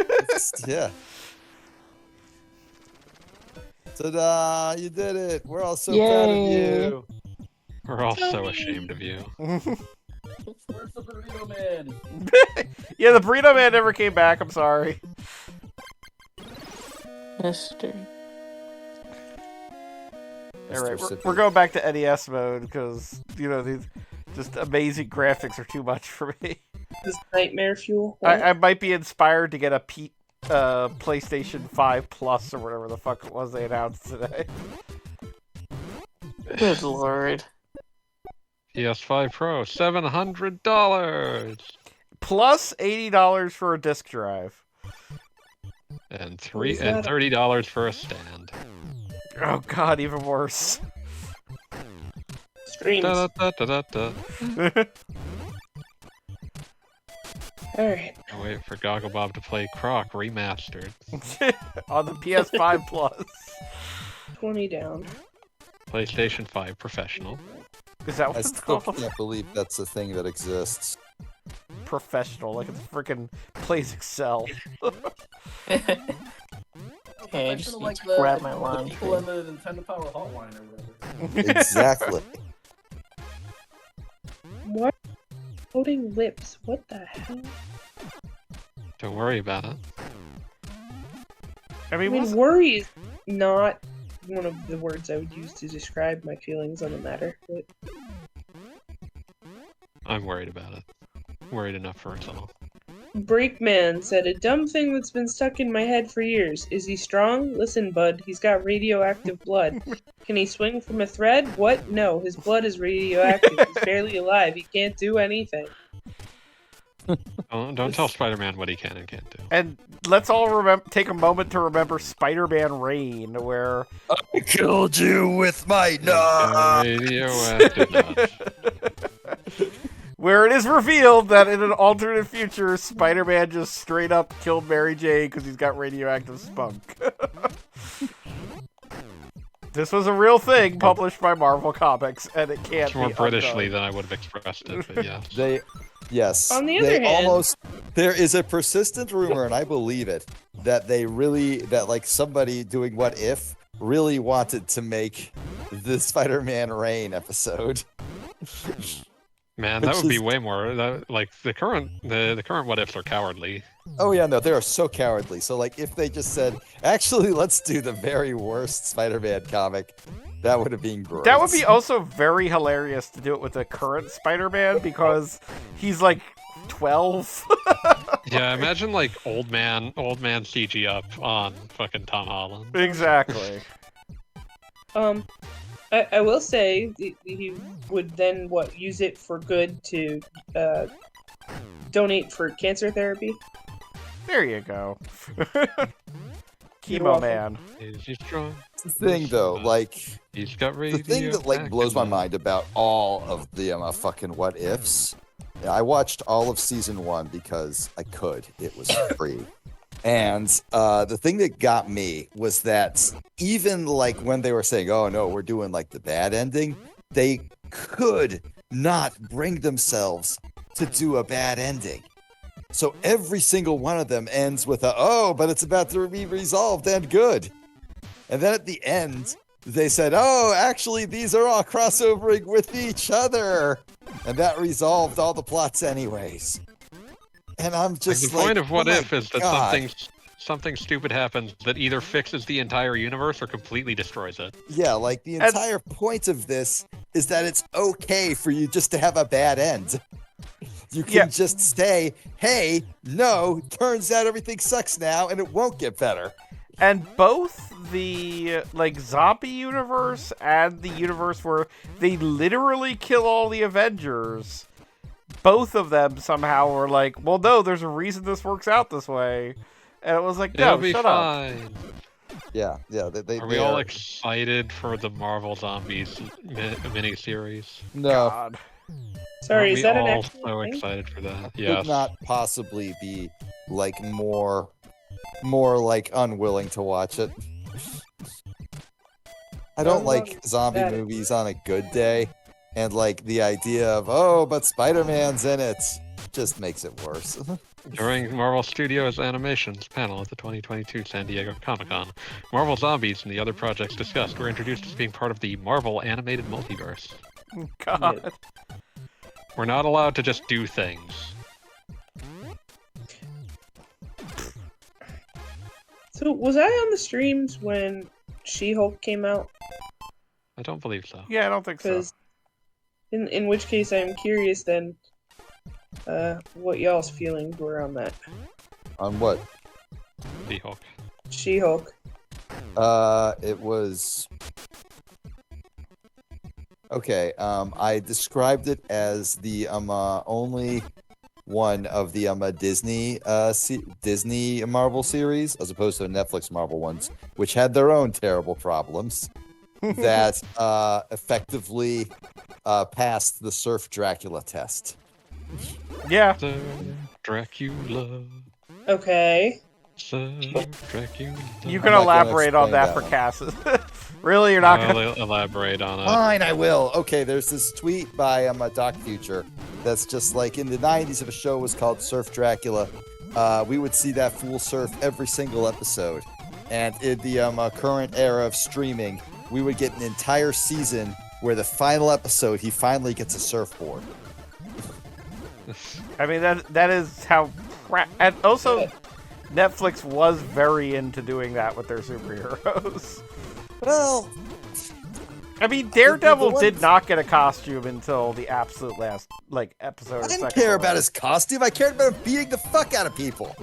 Yeah. Ta-da! You did it! We're all so proud of Yay. you! We're all so ashamed of you. Where's the burrito man? Yeah, the burrito man never came back, I'm sorry. Mister. Alright, Mr. we're going back to NES mode, because, you know, these just amazing graphics are too much for me. This nightmare fuel. I might be inspired to get a PlayStation 5 Plus or whatever the fuck it was they announced today. Good lord. PS5 Pro, $700, Plus $80 for a disc drive. and Is that- $30 for a stand. Oh god, even worse. Streams. Da, da, da, da, da. Alright. I wait for Gogglebob to play Croc remastered. On the PS5 Plus. 20 down. PlayStation 5 Professional. Is that I what it's still called? can't believe that's a thing that exists. Professional, like it's freaking plays Excel. Okay, I just Kinda need like to grab my the laundry. people on the Nintendo Power Hotline or whatever. Exactly. What? Floating lips. What the hell? Don't worry about it. I I mean, mean, wasn't- worry is not one of the words I would use to describe my feelings on the matter. But I'm worried about it. Worried enough for us all. Breakman said, a dumb thing that's been stuck in my head for years. Is he strong? Listen, bud, he's got radioactive blood. Can he swing from a thread? What? No, his blood is radioactive. He's barely alive. He can't do anything. Don't tell Spider-Man what he can and can't do. And let's all take a moment to remember Spider-Man Reign, where I killed you with my knife! Radioactive nuts. where it is revealed that in an alternate future, Spider-Man just straight up killed Mary Jane because he's got radioactive spunk. This was a real thing published by Marvel Comics, and it can't It's more be Britishly undone. than I would have expressed it, but yeah. Yes. On the other hand- there is a persistent rumor, and I believe it, that like somebody doing What If really wanted to make the Spider-Man Reign episode. Man, that would be way more. Like the current what ifs are cowardly. Oh yeah, no, they are so cowardly. So like, if they just said, actually, let's do the very worst Spider-Man comic, that would have been great. That would be also very hilarious to do it with the current Spider-Man because he's like 12. Yeah, imagine like old man CG up on fucking Tom Holland. Exactly. I will say he would then use it for good to donate for cancer therapy. There you go. You're Chemo welcome. Man. He's strong. the thing though. Like, He's got the thing that like blows my mind about all of the fucking What Ifs. I watched all of season 1 because I could. It was free. And the thing that got me was that even like when they were saying, "Oh no, we're doing like the bad ending," they could not bring themselves to do a bad ending. So every single one of them ends with a, "Oh, but it's about to be resolved and good." And then at the end, they said, "Oh, actually, these are all crossovering with each other," and that resolved all the plots anyways. And I'm just the point of What "Oh my If is that God." something stupid happens that either fixes the entire universe or completely destroys it. Yeah, like the entire point of this is that it's okay for you just to have a bad end. You can just say, "Hey, no, turns out everything sucks now and it won't get better." And both the like zombie universe and the universe where they literally kill all the Avengers, both of them somehow were like, "Well, no, there's a reason this works out this way," and it was like, "No, It'll be shut fine. up." Yeah. Are we all excited for the Marvel Zombies miniseries? No. God. Sorry, Are is that we an all actual so thing? excited for that? Could Yes. not possibly be like more like unwilling to watch it. I don't like zombie that- movies on a good day, and like the idea of, "Oh, but Spider-Man's in it," just makes it worse. During Marvel Studios Animations panel at the 2022 San Diego Comic-Con, Marvel Zombies and the other projects discussed were introduced as being part of the Marvel animated multiverse. God. We're not allowed to just do things. So was I on the streams when She-Hulk came out? I don't believe so. Yeah, I don't think so. Because in which case I'm curious then what y'all's feelings were on that. On what? She-Hulk. She-Hulk. It was okay. I described it as the only one of the Disney Disney Marvel series, as opposed to the Netflix Marvel ones, which had their own terrible problems that effectively passed the Surf Dracula test. Yeah. Sir Dracula. Okay. Sir Dracula. You I'm can not gonna elaborate on explain that that for one. Cassis. Really, you're not gonna. I'll elaborate on it. Fine, I will. Okay, there's this tweet by Doc Future that's just like, in the 90s, if a show was called Surf Dracula, we would see that fool surf every single episode. And in the current era of streaming, we would get an entire season where the final episode, he finally gets a surfboard. I mean, that is how. And also, Netflix was very into doing that with their superheroes. Well, I mean, Daredevil the did ones- not get a costume until the absolute last episode. I of didn't second care one. about his costume. I cared about him beating the fuck out of people.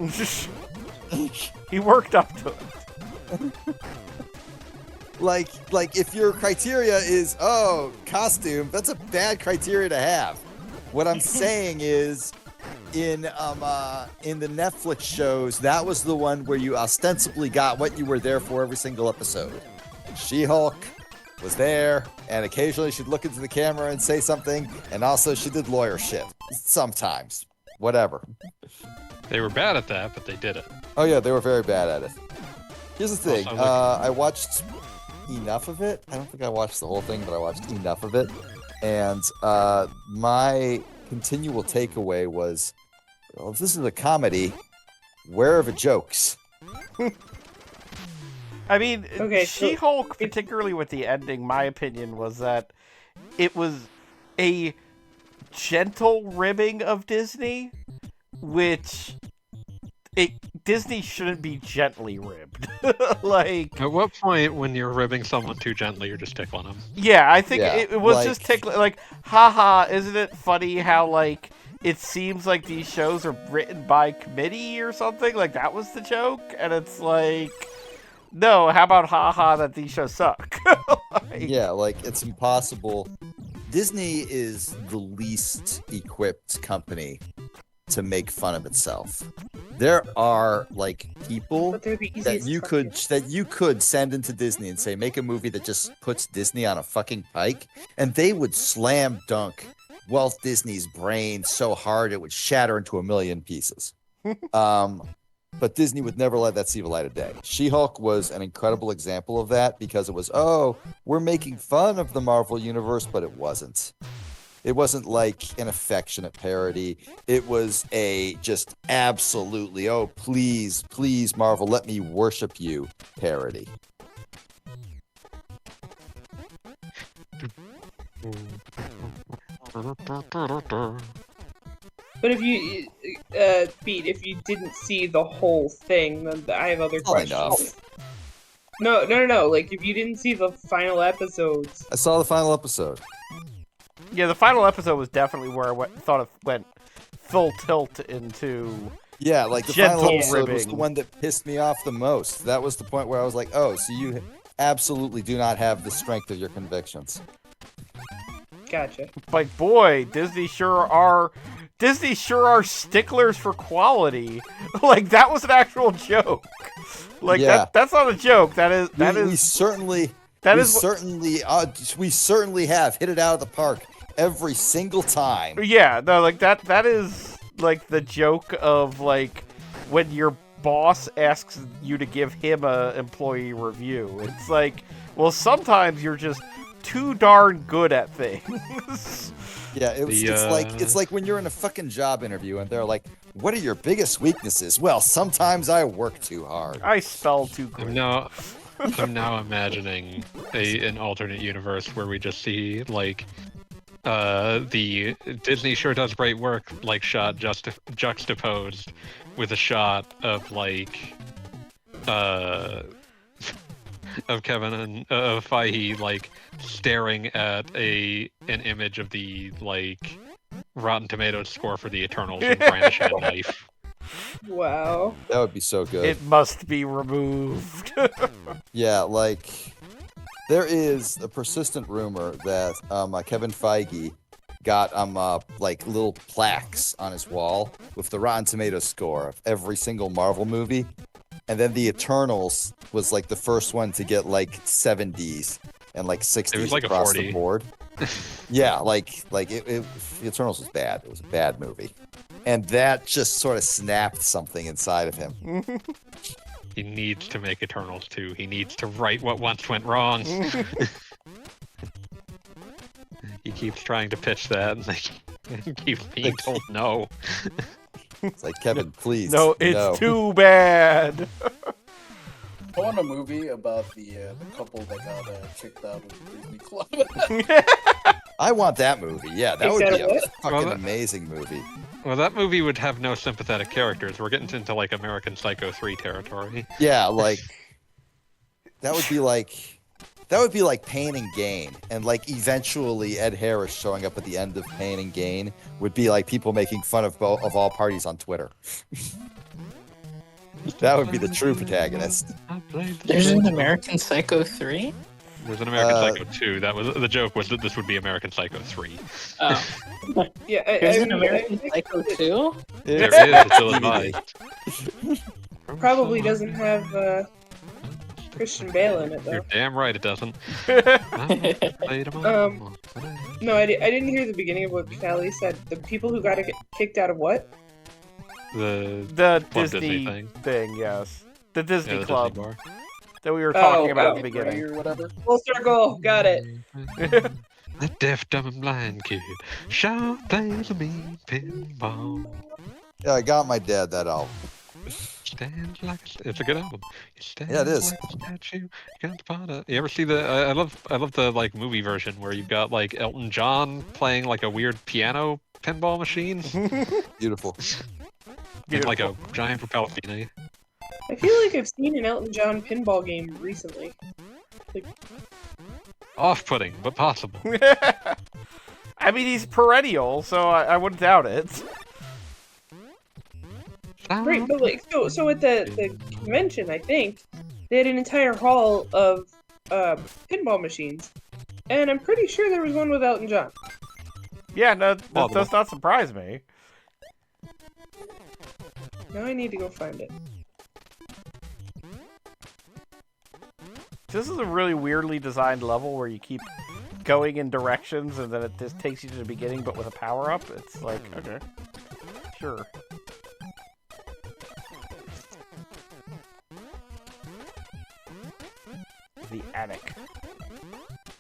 He worked up to it. Like if your criteria is, "Oh, costume," that's a bad criteria to have. What I'm saying is, in the Netflix shows, that was the one where you ostensibly got what you were there for every single episode. She-Hulk was there, and occasionally she'd look into the camera and say something, and also she did lawyer shit. sometimes. Whatever. They were bad at that, but they did it. Oh yeah, they were very bad at it. Here's the thing. Also, like- I watched enough of it. I don't think I watched the whole thing, but I watched enough of it. And my continual takeaway was, well, if this is a comedy, where are the jokes? I mean, Okay, so She-Hulk, particularly with the ending, my opinion was that it was a gentle ribbing of Disney, which Disney shouldn't be gently ribbed. Like, At what point, when you're ribbing someone too gently, you're just tickling them? yeah, I think Yeah, it was like- just tickling. Like, haha, isn't it funny how, like, it seems like these shows are written by committee or something? Like, that was the joke? And it's like, no, how about haha that these shows suck? Like, Yeah, like it's impossible. Disney is the least equipped company to make fun of itself. There are like people But they're the that easiest you could send into Disney and say make a movie that just puts Disney on a fucking pike, and they would slam dunk Walt Disney's brain so hard it would shatter into a million pieces. But Disney would never let that see the light of day. She-Hulk was an incredible example of that because it was, oh, we're making fun of the Marvel Universe, but it wasn't. It wasn't like an affectionate parody. It was a just absolutely, oh, please, please, Marvel, let me worship you parody. But if you, Pete, if you didn't see the whole thing, then I have other Fair questions. No. Like, if you didn't see the final episodes, I saw the final episode. yeah, the final episode was definitely where I thought it went full tilt into. Yeah, like the Gentle final episode was the ribbing. one that pissed me off the most. That was the point where I was like, oh, so you absolutely do not have the strength of your convictions. gotcha. Like, boy, Disney sure are sticklers for quality. Like, that was an actual joke. Like, Yeah. that's not a joke. We certainly have hit it out of the park every single time. Yeah, no, like that is like the joke of like when your boss asks you to give him a employee review. It's like, well, sometimes you're just too darn good at things. Yeah, it's like when you're in a fucking job interview and they're like, "What are your biggest weaknesses?" Well, sometimes I work too hard. I spell too great. I'm now imagining an alternate universe where we just see like the Disney sure does great work like shot juxtaposed with a shot of like of Kevin and Feige like staring at an image of the like Rotten Tomatoes score for the Eternals and brandishing a knife. Wow. That would be so good. It must be removed. Yeah, like there is a persistent rumor that Kevin Feige got like little plaques on his wall with the Rotten Tomatoes score of every single Marvel movie, and then the Eternals was like the first one to get like 70s and like 60s like a across 40. the board. Yeah, like the Eternals was bad. It was a bad movie, and that just sort of snapped something inside of him. He needs to make Eternals 2. He needs to right what once went wrong. He keeps trying to pitch that, and they keep being told no. It's like, Kevin, please. No, it's too bad. I want a movie about the couple that got kicked out of the Disney Club. I want that movie. Yeah, that Is would that be a what? fucking Well, amazing movie. Well, that movie would have no sympathetic characters. We're getting into like American Psycho 3 territory. Yeah, like that would be like Pain and Gain, and like eventually Ed Harris showing up at the end of Pain and Gain would be like people making fun of all parties on Twitter. That would be the true protagonist. There's an American Psycho 3? There's an American Psycho 2. That was the joke was that this would be American Psycho 3. Oh. Yeah, There's an American Psycho 2? There is, it's ill advised. probably doesn't have Christian Bale in it You're though. damn right it doesn't. No, I didn't hear the beginning of what Callie said. The people who got kicked out of what? The Club Disney thing. thing, yes. The Disney the Club Disney bar. that we were talking about at the Right, beginning. or whatever. Full circle. Got it. The deaf, dumb, and blind kid sure plays a mean pinball. Yeah, I got my dad that album. Stands like it's a good album. Yeah, it is. Like a statue. You ever see the? I love the like movie version where you've got like Elton John playing like a weird piano pinball machine. Beautiful. With like a giant propeller. I feel like I've seen an Elton John pinball game recently. Like, Off-putting, but possible. I mean, he's perennial, so I wouldn't doubt it. right, but like, so at the convention, I think they had an entire hall of pinball machines, and I'm pretty sure there was one with Elton John. Yeah, no, that does not surprise me. Now I need to go find it. This is a really weirdly designed level where you keep going in directions and then it just takes you to the beginning, but with a power-up. It's like, okay, sure. The attic.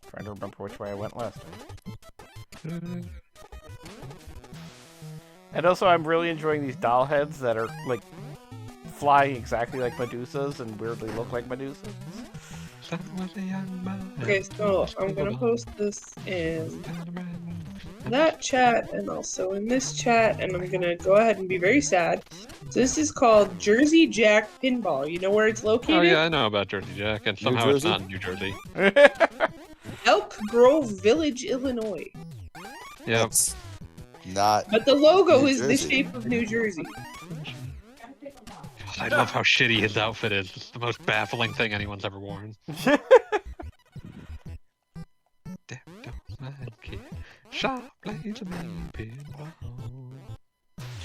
Trying to remember which way I went last time. And also, I'm really enjoying these doll heads that are, like, flying exactly like Medusas and weirdly look like Medusas. Okay, so I'm gonna post this in that chat and also in this chat, and I'm gonna go ahead and be very sad. So this is called Jersey Jack Pinball. You know where it's located? Oh yeah, I know about Jersey Jack, and somehow it's not in New Jersey. Elk Grove Village, Illinois. Yeah. That's not. But the logo New is the Jersey. shape of New Jersey. I love how shitty his outfit is. It's the most baffling thing anyone's ever worn. He's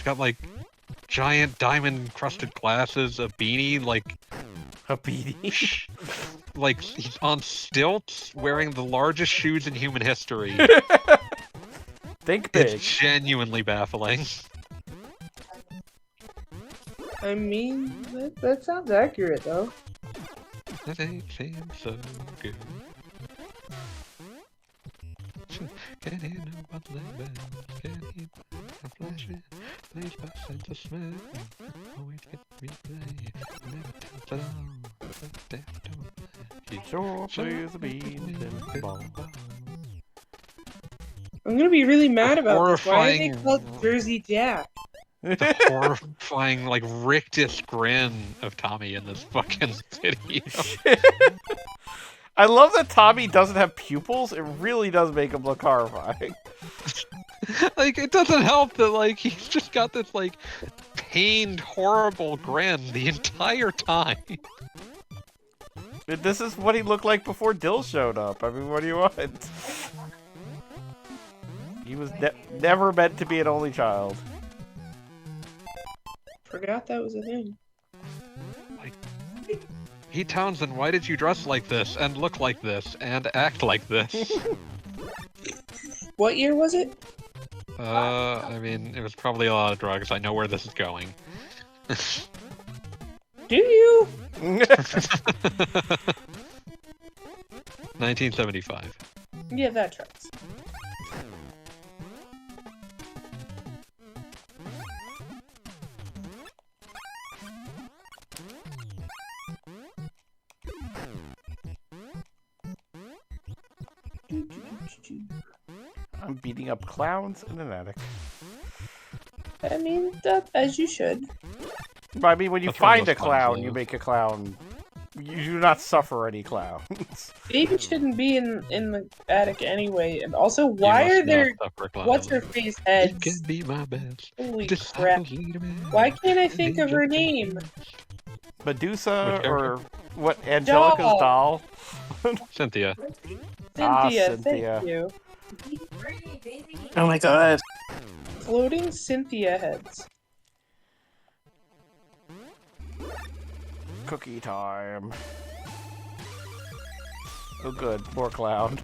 got like giant diamond crusted glasses, a beanie, like A beanie. like he's on stilts wearing the largest shoes in human history. Think big. It's genuinely baffling. I mean, that sounds accurate though. That ain't seem so good. Can he know what they been? Can he a flashing? Please by sense of smell. Always get replay. Never tells it all. But don't Sure plays a bean pinball. I'm gonna be really mad about this. Why are they Horrifying. called Jersey Jack? The horrifying, like, rictus grin of Tommy in this fucking video. I love that Tommy doesn't have pupils. It really does make him look horrifying. Like, it doesn't help that, like, he's just got this, like, pained, horrible grin the entire time. This is what he looked like before Dill showed up. I mean, what do you want? He was never meant to be an only child. Forgot that was a thing. Pete Townsend, why did you dress like this, and look like this, and act like this? What year was it? I mean, it was probably a lot of drugs. I know where this is going. Do you? 1975. Yeah, that tracks. I'm beating up clowns in an attic. I mean, that, as you should. But I mean, when you That's one of find a those clowns, clown, though. you make a clown. You do not suffer any clowns. Baby shouldn't be in the attic anyway. And also, why are there what's her face You heads? can be my best. Holy Just crap! have a leader, man. Why can't I think of her name? Medusa Which or what? Angelica's doll. Cynthia. Cynthia, Cynthia. thank you. Oh my god. Floating Cynthia heads. Cookie time. Oh, good. More clown.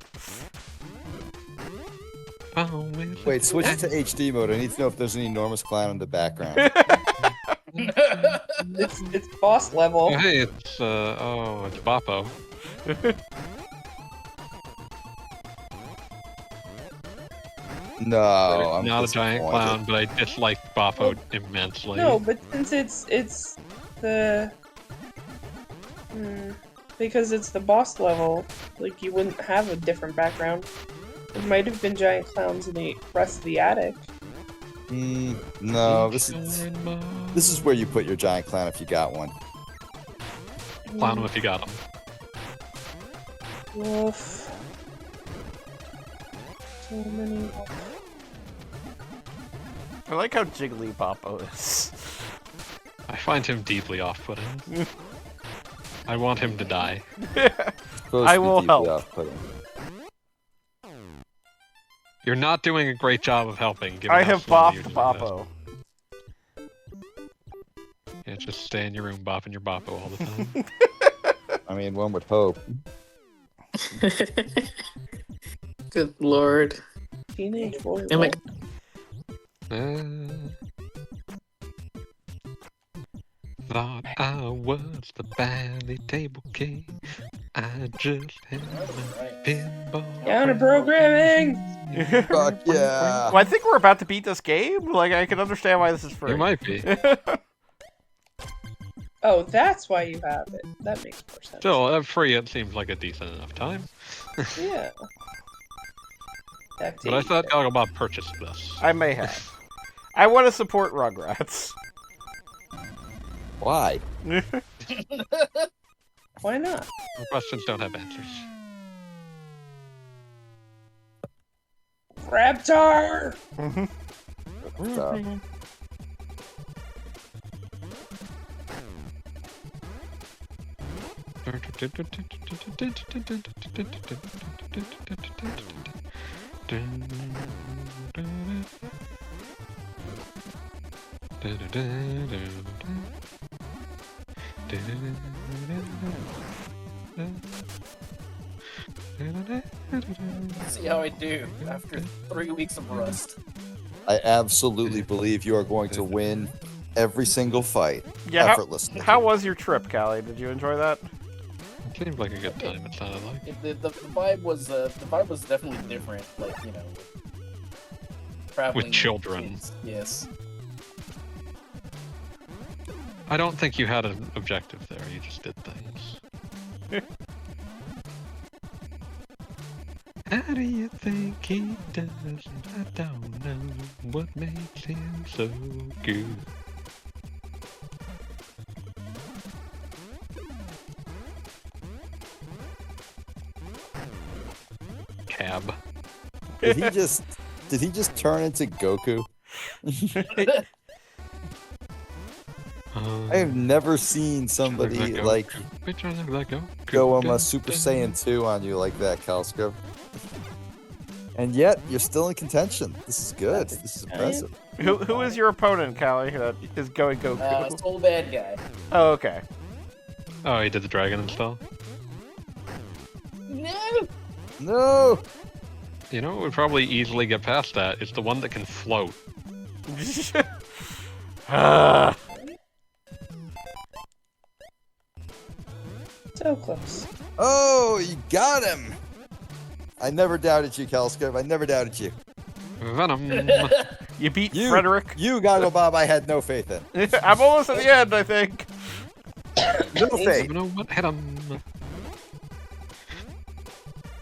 Wait, switch it to HD mode. I need to know if there's an enormous clown in the background. It's boss level. Oh, hey, it's it's Boppo. No, I'm Not a giant disappointed. clown, but I dislike Boppo immensely. No, but since it's the because it's the boss level, like you wouldn't have a different background. There might have been giant clowns in the rest of the attic. No, this is where you put your giant clown if you got one. Clown him if you got him. Woof. So many. I like how jiggly Boppo is. I find him deeply off-putting. I want him to die. Supposed I to be will deeply help. off-putting. You're not doing a great job of helping. Given I how have slowly you're bopped doing Boppo. this. Yeah, just stay in your room bopping your Boppo all the time. I mean, one would hope. Good lord. Teenage boy. Am I- Thought I was the Valley Table King. I just had my pinball. Counter programming. Fuck yeah! Well, I think we're about to beat this game. Like, I can understand why this is free. You might be. Oh, that's why you have it. That makes more sense. Still, at free, it seems like a decent enough time. Yeah. But I thought Gogglebop purchased this. I may have. I want to support Rugrats. Why? Why not? Questions don't have answers. Raptor! So, See how I do after 3 weeks of rust. I absolutely believe you are going to win every single fight Yeah, effortlessly. how was your trip, Callie? Did you enjoy that? It seemed like a good time, it sounded like. The vibe was definitely different. Like, you know, traveling With children. kids. Yes. I don't think you had an objective there, you just did things. How do you think he does it? I don't know what makes him so good. Cab. Did he just turn into Goku? I have never seen somebody like go on a Super Saiyan 2 on you like that, Caliscrub. And yet, you're still in contention. This is good. This is impressive. Who is your opponent, Callie, that is going Goku? Soul bad guy. Oh, okay. Oh, he did the dragon install? No. No! You know, it would probably easily get past that. It's the one that can float. Ah. So close. Oh, you got him! I never doubted you, Caliscrub. I never doubted you. Venom. You beat You, Frederick. You, Goggle Bob, I had no faith in. I'm almost at the end, I think. No faith. Hit him.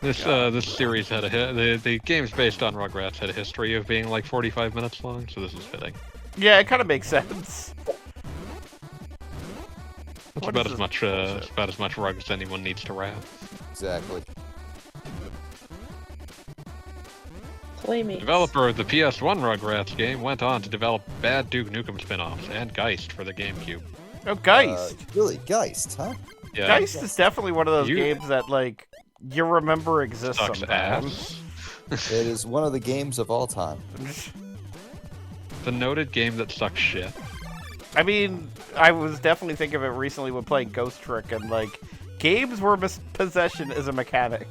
This series had the games based on Rugrats had a history of being like 45 minutes long, so this is fitting. Yeah, it kind of makes sense. That's What about is as this much bullshit? about as much rug as anyone needs to wrap. Exactly. Playmates. Developer of the PS1 Rugrats game went on to develop Bad Duke Nukem spin-offs and Geist for the GameCube. Oh, Geist. Really, Geist, huh? Yeah, Geist is definitely one of those You- games that, like, you remember exists sucks sometimes. ass. It is one of the games of all time. The noted game that sucks shit. I mean, I was definitely thinking of it recently when playing Ghost Trick, and, like, games where possession is a mechanic.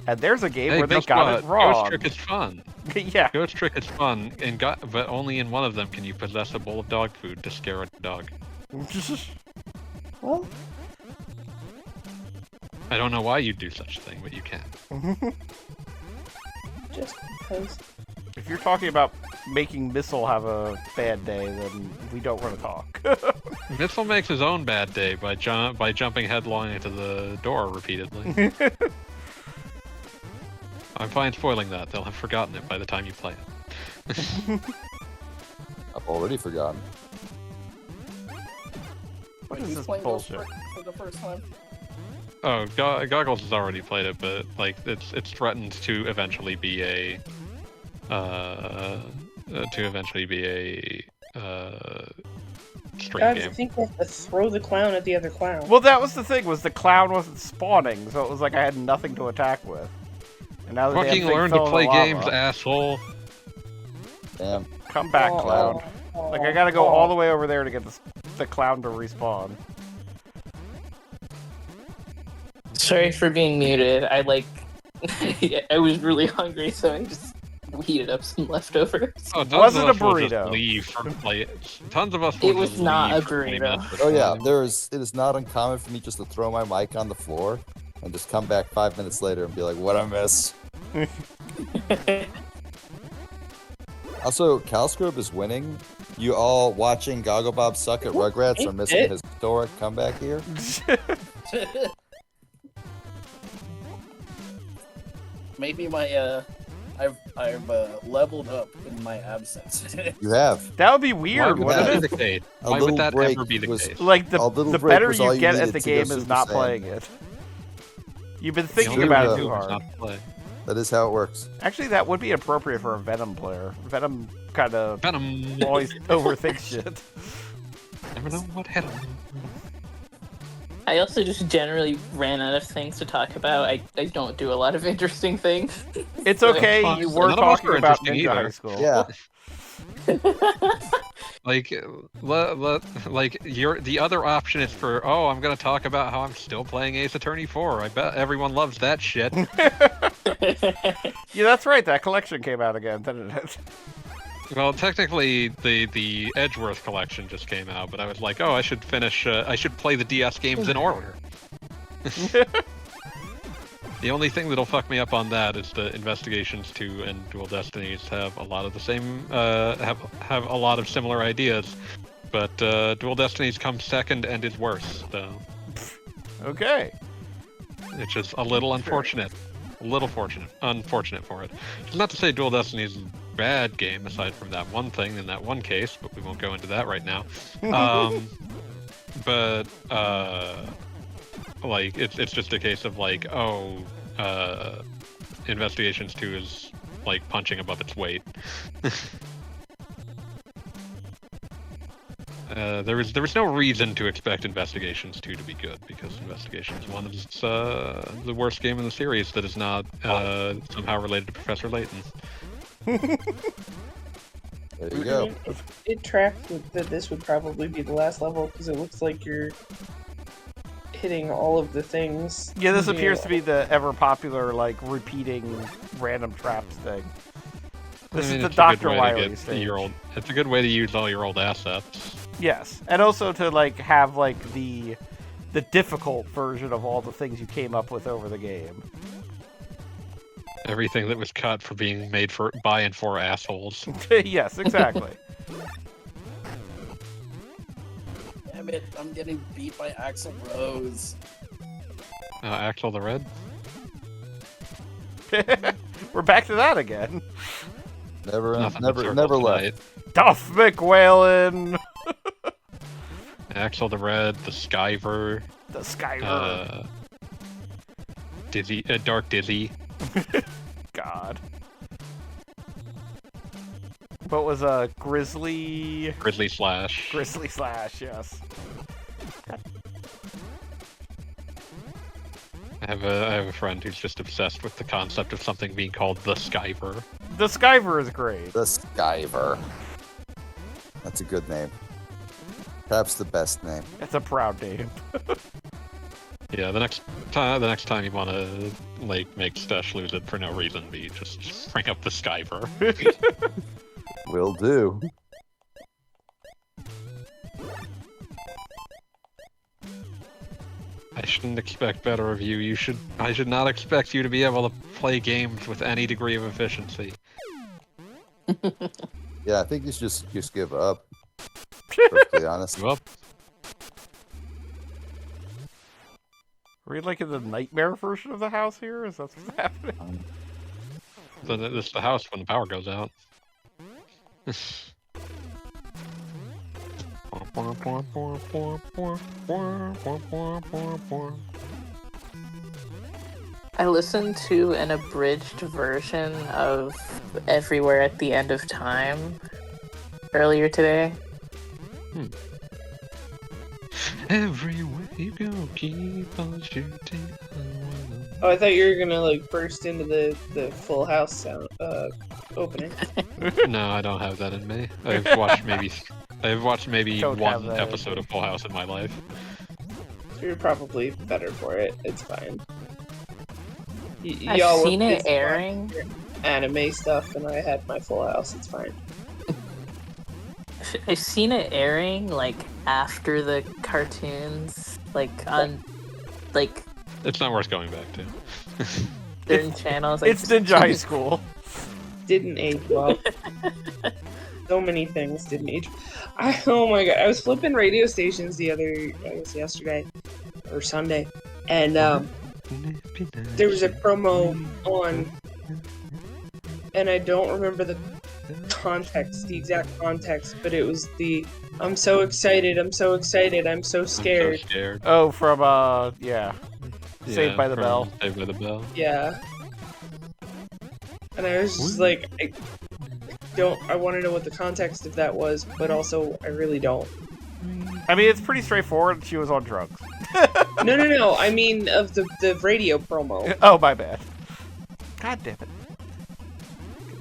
And there's a game Hey, where they guess got what? it wrong. Ghost Trick is fun. Yeah. Ghost Trick is fun, but only in one of them can you possess a bowl of dog food to scare a dog. Well, I don't know why you'd do such a thing, but you can. just because. If you're talking about making Missile have a bad day, then we don't want to talk. Mitchell makes his own bad day by jumping headlong into the door repeatedly. I'm fine spoiling that. They'll have forgotten it by the time you play it. I've already forgotten. What Wait, is he's this playing Ghost bullshit? Trick for the first time. Oh, Goggles has already played it, but like it's threatened to eventually be a string God, I game. think they have to throw the clown at the other clown. Well, that was the thing, was the clown wasn't spawning, so it was like I had nothing to attack with. And now the damn Fucking thing learn fell to in the play lava. games, asshole. Damn. Come back, Oh, clown. oh, Like, I gotta go oh. all the way over there to get the clown to respawn. Sorry for being muted. I I was really hungry, so I just heated up some leftovers. Oh, tons Was of it a us will just burrito? leave for play. Tons of us will It was just not leave a for 20 burrito. minutes at a Oh yeah, time. it is not uncommon for me just to throw my mic on the floor and just come back 5 minutes later and be like, "What I miss?" Also, Caliscrub is winning. You all watching Gogglebob suck at Rugrats are missing a historic comeback here. Maybe my I've leveled up in my absence. You have. That would be Why weird, would wouldn't that it? be the case? A Why little would that break ever be the was- case? Like, A little the break better was all you get needed at the to go game is Super not Saiyan. playing it. You've been The thinking only about way it to too do is hard. not to play. That is how it works. Actually, that would be appropriate for a Venom player. Venom kind of Venom. always overthinks shit. Never know what hit him. I also just generally ran out of things to talk about. I don't do a lot of interesting things. It's So- okay, fine. you were None of us talking are about interesting Ninja either. High School. Yeah. Like, the other option is for, oh, I'm gonna talk about how I'm still playing Ace Attorney 4. I bet everyone loves that shit. Yeah, that's right, that collection came out again, didn't it? Well, technically, the Edgeworth collection just came out, but I was like, oh, I should play the DS games in order. The only thing that'll fuck me up on that is the Investigations 2 and Dual Destinies have a lot of the same, have a lot of similar ideas, but Dual Destinies comes second and is worse, so Okay. it's just a little unfortunate. Unfortunate for it. It's not to say Dual Destinies is a bad game, aside from that one thing in that one case, but we won't go into that right now. But like it's just a case of like, oh, Investigations 2 is like punching above its weight. There was no reason to expect Investigations 2 to be good, because Investigations 1 is the worst game in the series that is not somehow related to Professor Layton. There you go. It tracked that this would probably be the last level because it looks like you're hitting all of the things. Yeah, this You appears know. to be the ever popular, like, repeating random traps thing. This I mean, is the it's a good Dr. way to Wily get stage. It's a good way to use all your old assets. Yes, and also to, like, have, like, the difficult version of all the things you came up with over the game. Everything that was cut for being made by and for assholes. Yes, exactly. Damn it, I'm getting beat by Axel Rose. Axel the Red? We're back to that again. Never Nothing but circles left. tonight. Duff McWhalen! Axel the Red, the Skyver, The Skyver. Dizzy, Dark Dizzy. God. What was Grizzly Slash. Grizzly Slash, yes. I have a friend who's just obsessed with the concept of something being called the Skyver. The Skyver is great. The Skyver. That's a good name. Perhaps the best name. It's a proud name. Yeah, the next time you want to like make Stesh lose it for no reason, just bring up the Skyver. Will do. I shouldn't expect better of you. I should not expect you to be able to play games with any degree of efficiency. Yeah, I think you should just give up. Perfectly honest. Well, Are we like in the nightmare version of the house here? Is that what's happening? this is the house when the power goes out. I listened to an abridged version of Everywhere at the End of Time earlier today. Everywhere you go, keep on shooting. Oh, I thought you were gonna like burst into the Full House sound opening. No, I don't have that in me. I've watched maybe Don't have one that in episode of Full House in my life. You're probably better for it. It's fine. I've Y'all were seen it busy airing. watching anime stuff, and I had my Full House. It's fine. I've seen it airing like after the cartoons, like on like It's not worth going back to. certain channels. Like, It's Ninja High School. Didn't age well. So many things didn't age. Oh my god! I was flipping radio stations yesterday or Sunday, and there was a promo on, and I don't remember the exact context, but it was I'm so excited, I'm so excited, I'm so scared. I'm so scared. Oh, from yeah. Saved by the from Bell. Saved by the Bell. Yeah. And I was just like, I want to know what the context of that was, but also I really don't. I mean, it's pretty straightforward. She was on drugs. No. I mean, of the radio promo. Oh, my bad. God damn it.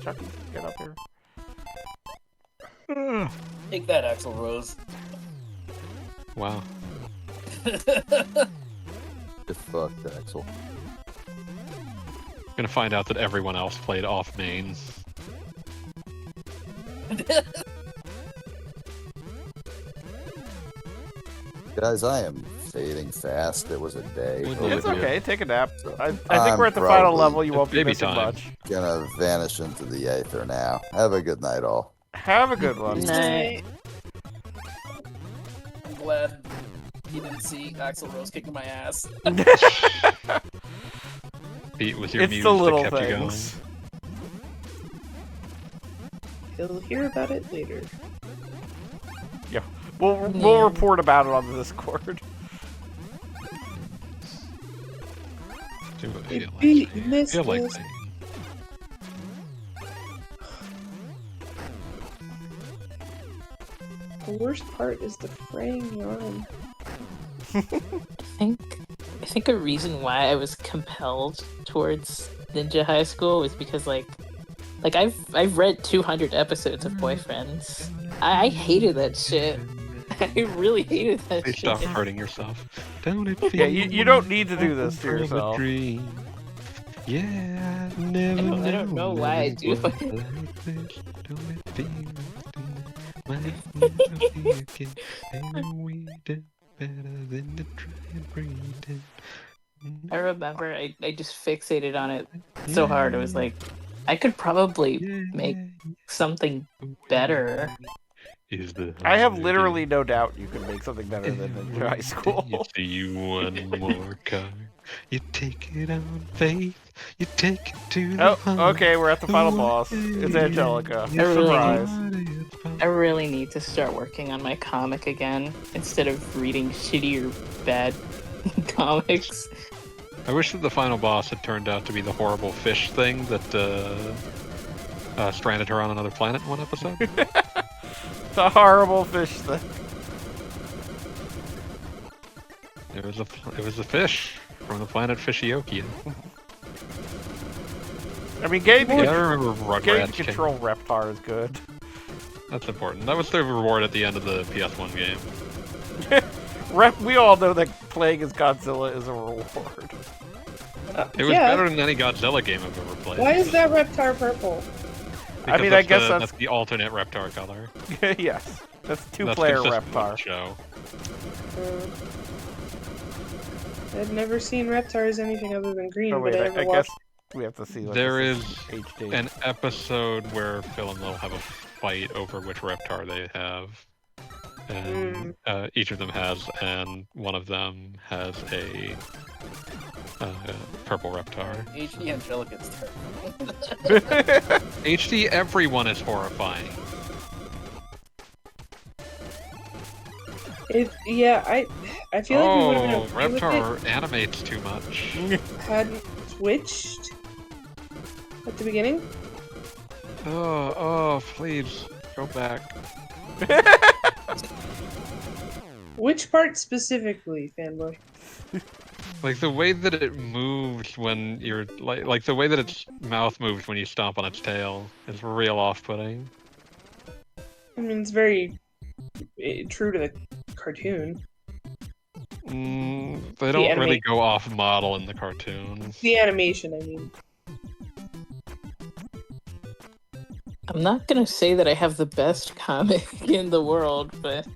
Chucky, get up here. Take that, Axl Rose. Wow. Get fucked, Axel. Gonna find out that everyone else played off main. Guys, I am fading fast. It was a day. It's okay. Take a nap. So, I think I'm we're at the final probably- level. You won't be Baby missing time. much. Gonna vanish into the aether now. Have a good night, all. Have a good one. Night. I'm glad you didn't see Axl Rose kicking my ass. Pete, with your It's muse the little that kept you going. things. You'll hear about it later. We'll Yeah. report about it on the Discord. Do it feel like Pete, saying. you missed Feel like this. saying. The worst part is the fraying yarn. I think a reason why I was compelled towards Ninja High School was because like I've read 200 episodes of Boyfriends. I hated that shit. I really hated that Please shit. stop hurting yourself. Don't it feel Yeah, you don't need to do this to like a yourself. dream? Yeah, I never I don't know why I do it. it. Like this. Don't it feel like we did better than to try and pretend. I remember I just fixated on it so hard. It was like I could probably make something better. Is the I have literally no doubt you can make something better than Ninja High You School. see one more card. You take it on faith. You take it to the Oh, okay, we're at the final boss. It's Angelica. Surprise. I really need to start working on my comic again instead of reading shitty or bad comics. I wish that the final boss had turned out to be the horrible fish thing that stranded her on another planet in one episode. The horrible fish thing. It was a fish from the planet Fishiokia. I mean, getting Yeah, I to, remember getting to Rugrats. control Reptar is good. That's important. That was the reward at the end of the PS1 game. We all know that playing as Godzilla is a reward. It was better than any Godzilla game I've ever played. Why is that Reptar purple? I mean, I guess that's the alternate Reptar color. Yes, that's two-player Reptar. Show. I've never seen Reptar as anything other than green. Oh wait, but I guess we have to see. Like, there is HD. an episode where Phil and Lil have a fight over which Reptar they have. And each of them has, and one of them has a purple Reptar. HD Angelica's turn. HD, everyone is horrifying. I feel like we would have been okay Reptar with animates too much. it hadn't switched at the beginning. Oh, please go back. Which part specifically, fanboy? Like the way that it moves when you're like the way that its mouth moves when you stomp on its tail is real off-putting. I mean, it's very true to the cartoon. They don't really go off model in the cartoon. The animation, I mean. I'm not gonna say that I have the best comic in the world, but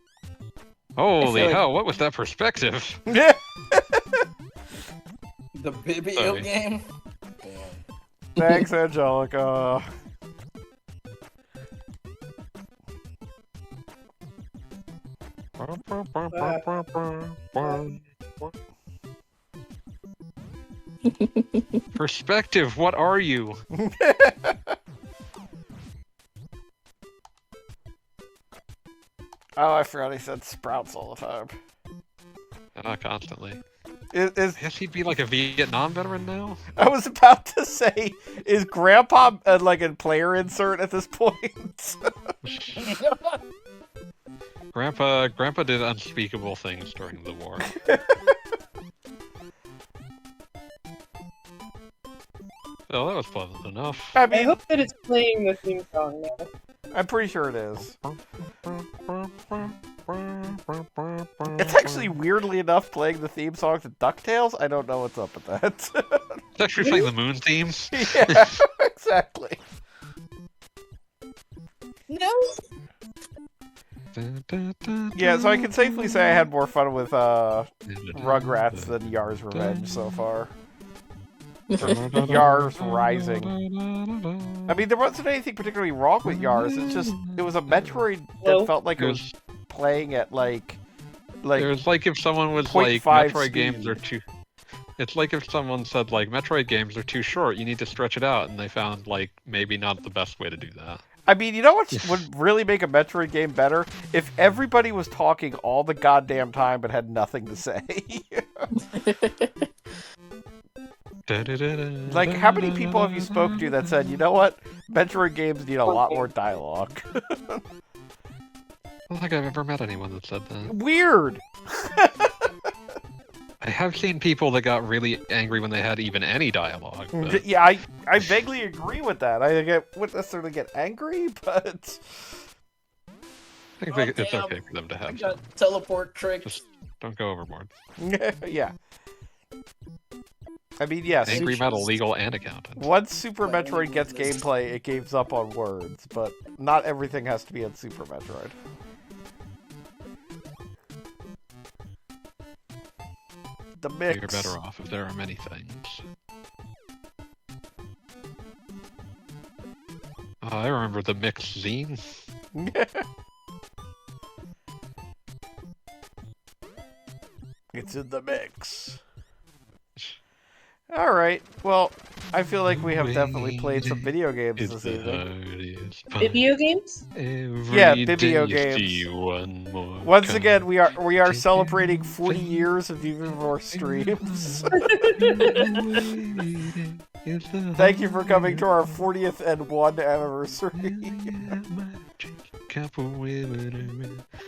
holy hell! What was that perspective? Yeah. The Bibio game? Damn. Thanks, Angelica. Perspective, what are you? Oh, I forgot he said sprouts all the time. Not constantly. Is he be like a Vietnam veteran now? I was about to say, is Grandpa like a player insert at this point? Grandpa did unspeakable things during the war. Oh, that was pleasant enough. I mean, I hope that it's playing the theme song now. I'm pretty sure it is. It's actually weirdly enough playing the theme song to DuckTales. I don't know what's up with that. It's actually playing the Moon theme. Yeah, exactly. No. Yeah, so I can safely say I had more fun with Rugrats than Yars Revenge so far. Yars Rising. I mean, there wasn't anything particularly wrong with Yars. It's just it was a Metroid that felt like it was playing at like. It was like if someone was like Metroid games are too. It's like if someone said like Metroid games are too short. You need to stretch it out, and they found like maybe not the best way to do that. I mean, you know what would really make a Metroid game better? If everybody was talking all the goddamn time but had nothing to say. Like, how many people have you spoken to that said, you know what? Metroid games need a lot more dialogue. I don't think I've ever met anyone that said that. Weird! I have seen people that got really angry when they had even any dialogue. But... Yeah, I vaguely agree with that. I wouldn't necessarily get angry, but... I think it's okay for them to have some. Teleport tricks. Just don't go overboard. Yeah. I mean, yes. Angry Metal legal and accountant. Once Super Metroid gets gameplay, it gives up on words, but not everything has to be in Super Metroid. The mix. You're better off if there are many things. Oh, I remember the mix zine. It's in the mix. Alright, well, I feel like we have definitely played some video games this evening. Video games? Yeah, video games. Once again, we are celebrating 40 years of even more streams. Thank you for coming to our 40th and 1 anniversary.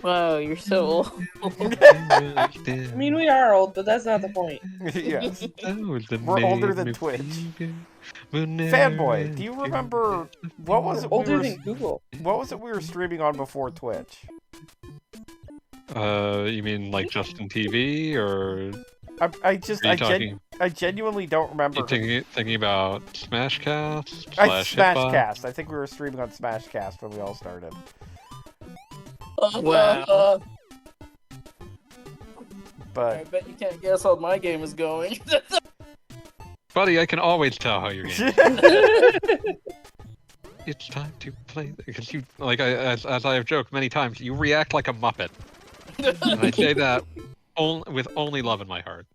wow, you're so old. I mean, we are old, but that's not the point. Yes. We're older than Twitch. Fanboy, do you remember what was it? Older than Google. What was it we were streaming on before Twitch? You mean like Justin TV, or I genuinely don't remember. thinking about Smashcast Smashcast. I think we were streaming on Smashcast when we all started. Wow. But I bet you can't guess how my game is going. Buddy, I can always tell how you're game. It's time to play because you as I have joked many times, you react like a Muppet, and I say that with only love in my heart.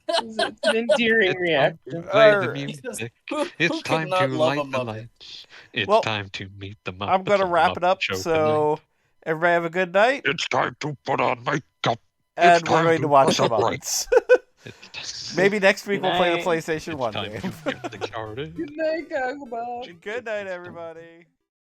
It's an endearing reaction. Play the music. Who It's time to cannot love light a the Muppet? lights. It's Well, time to meet the Muppets. I'm gonna on wrap it Muppet up. Show So everybody have a good night, tonight. It's time to put on makeup. and we're time going to to watch brush the up right. Muppets. It's Maybe next week we'll play the Night. PlayStation 1 time game. to get the card in. Good night, Gogglebop. Good night, everybody.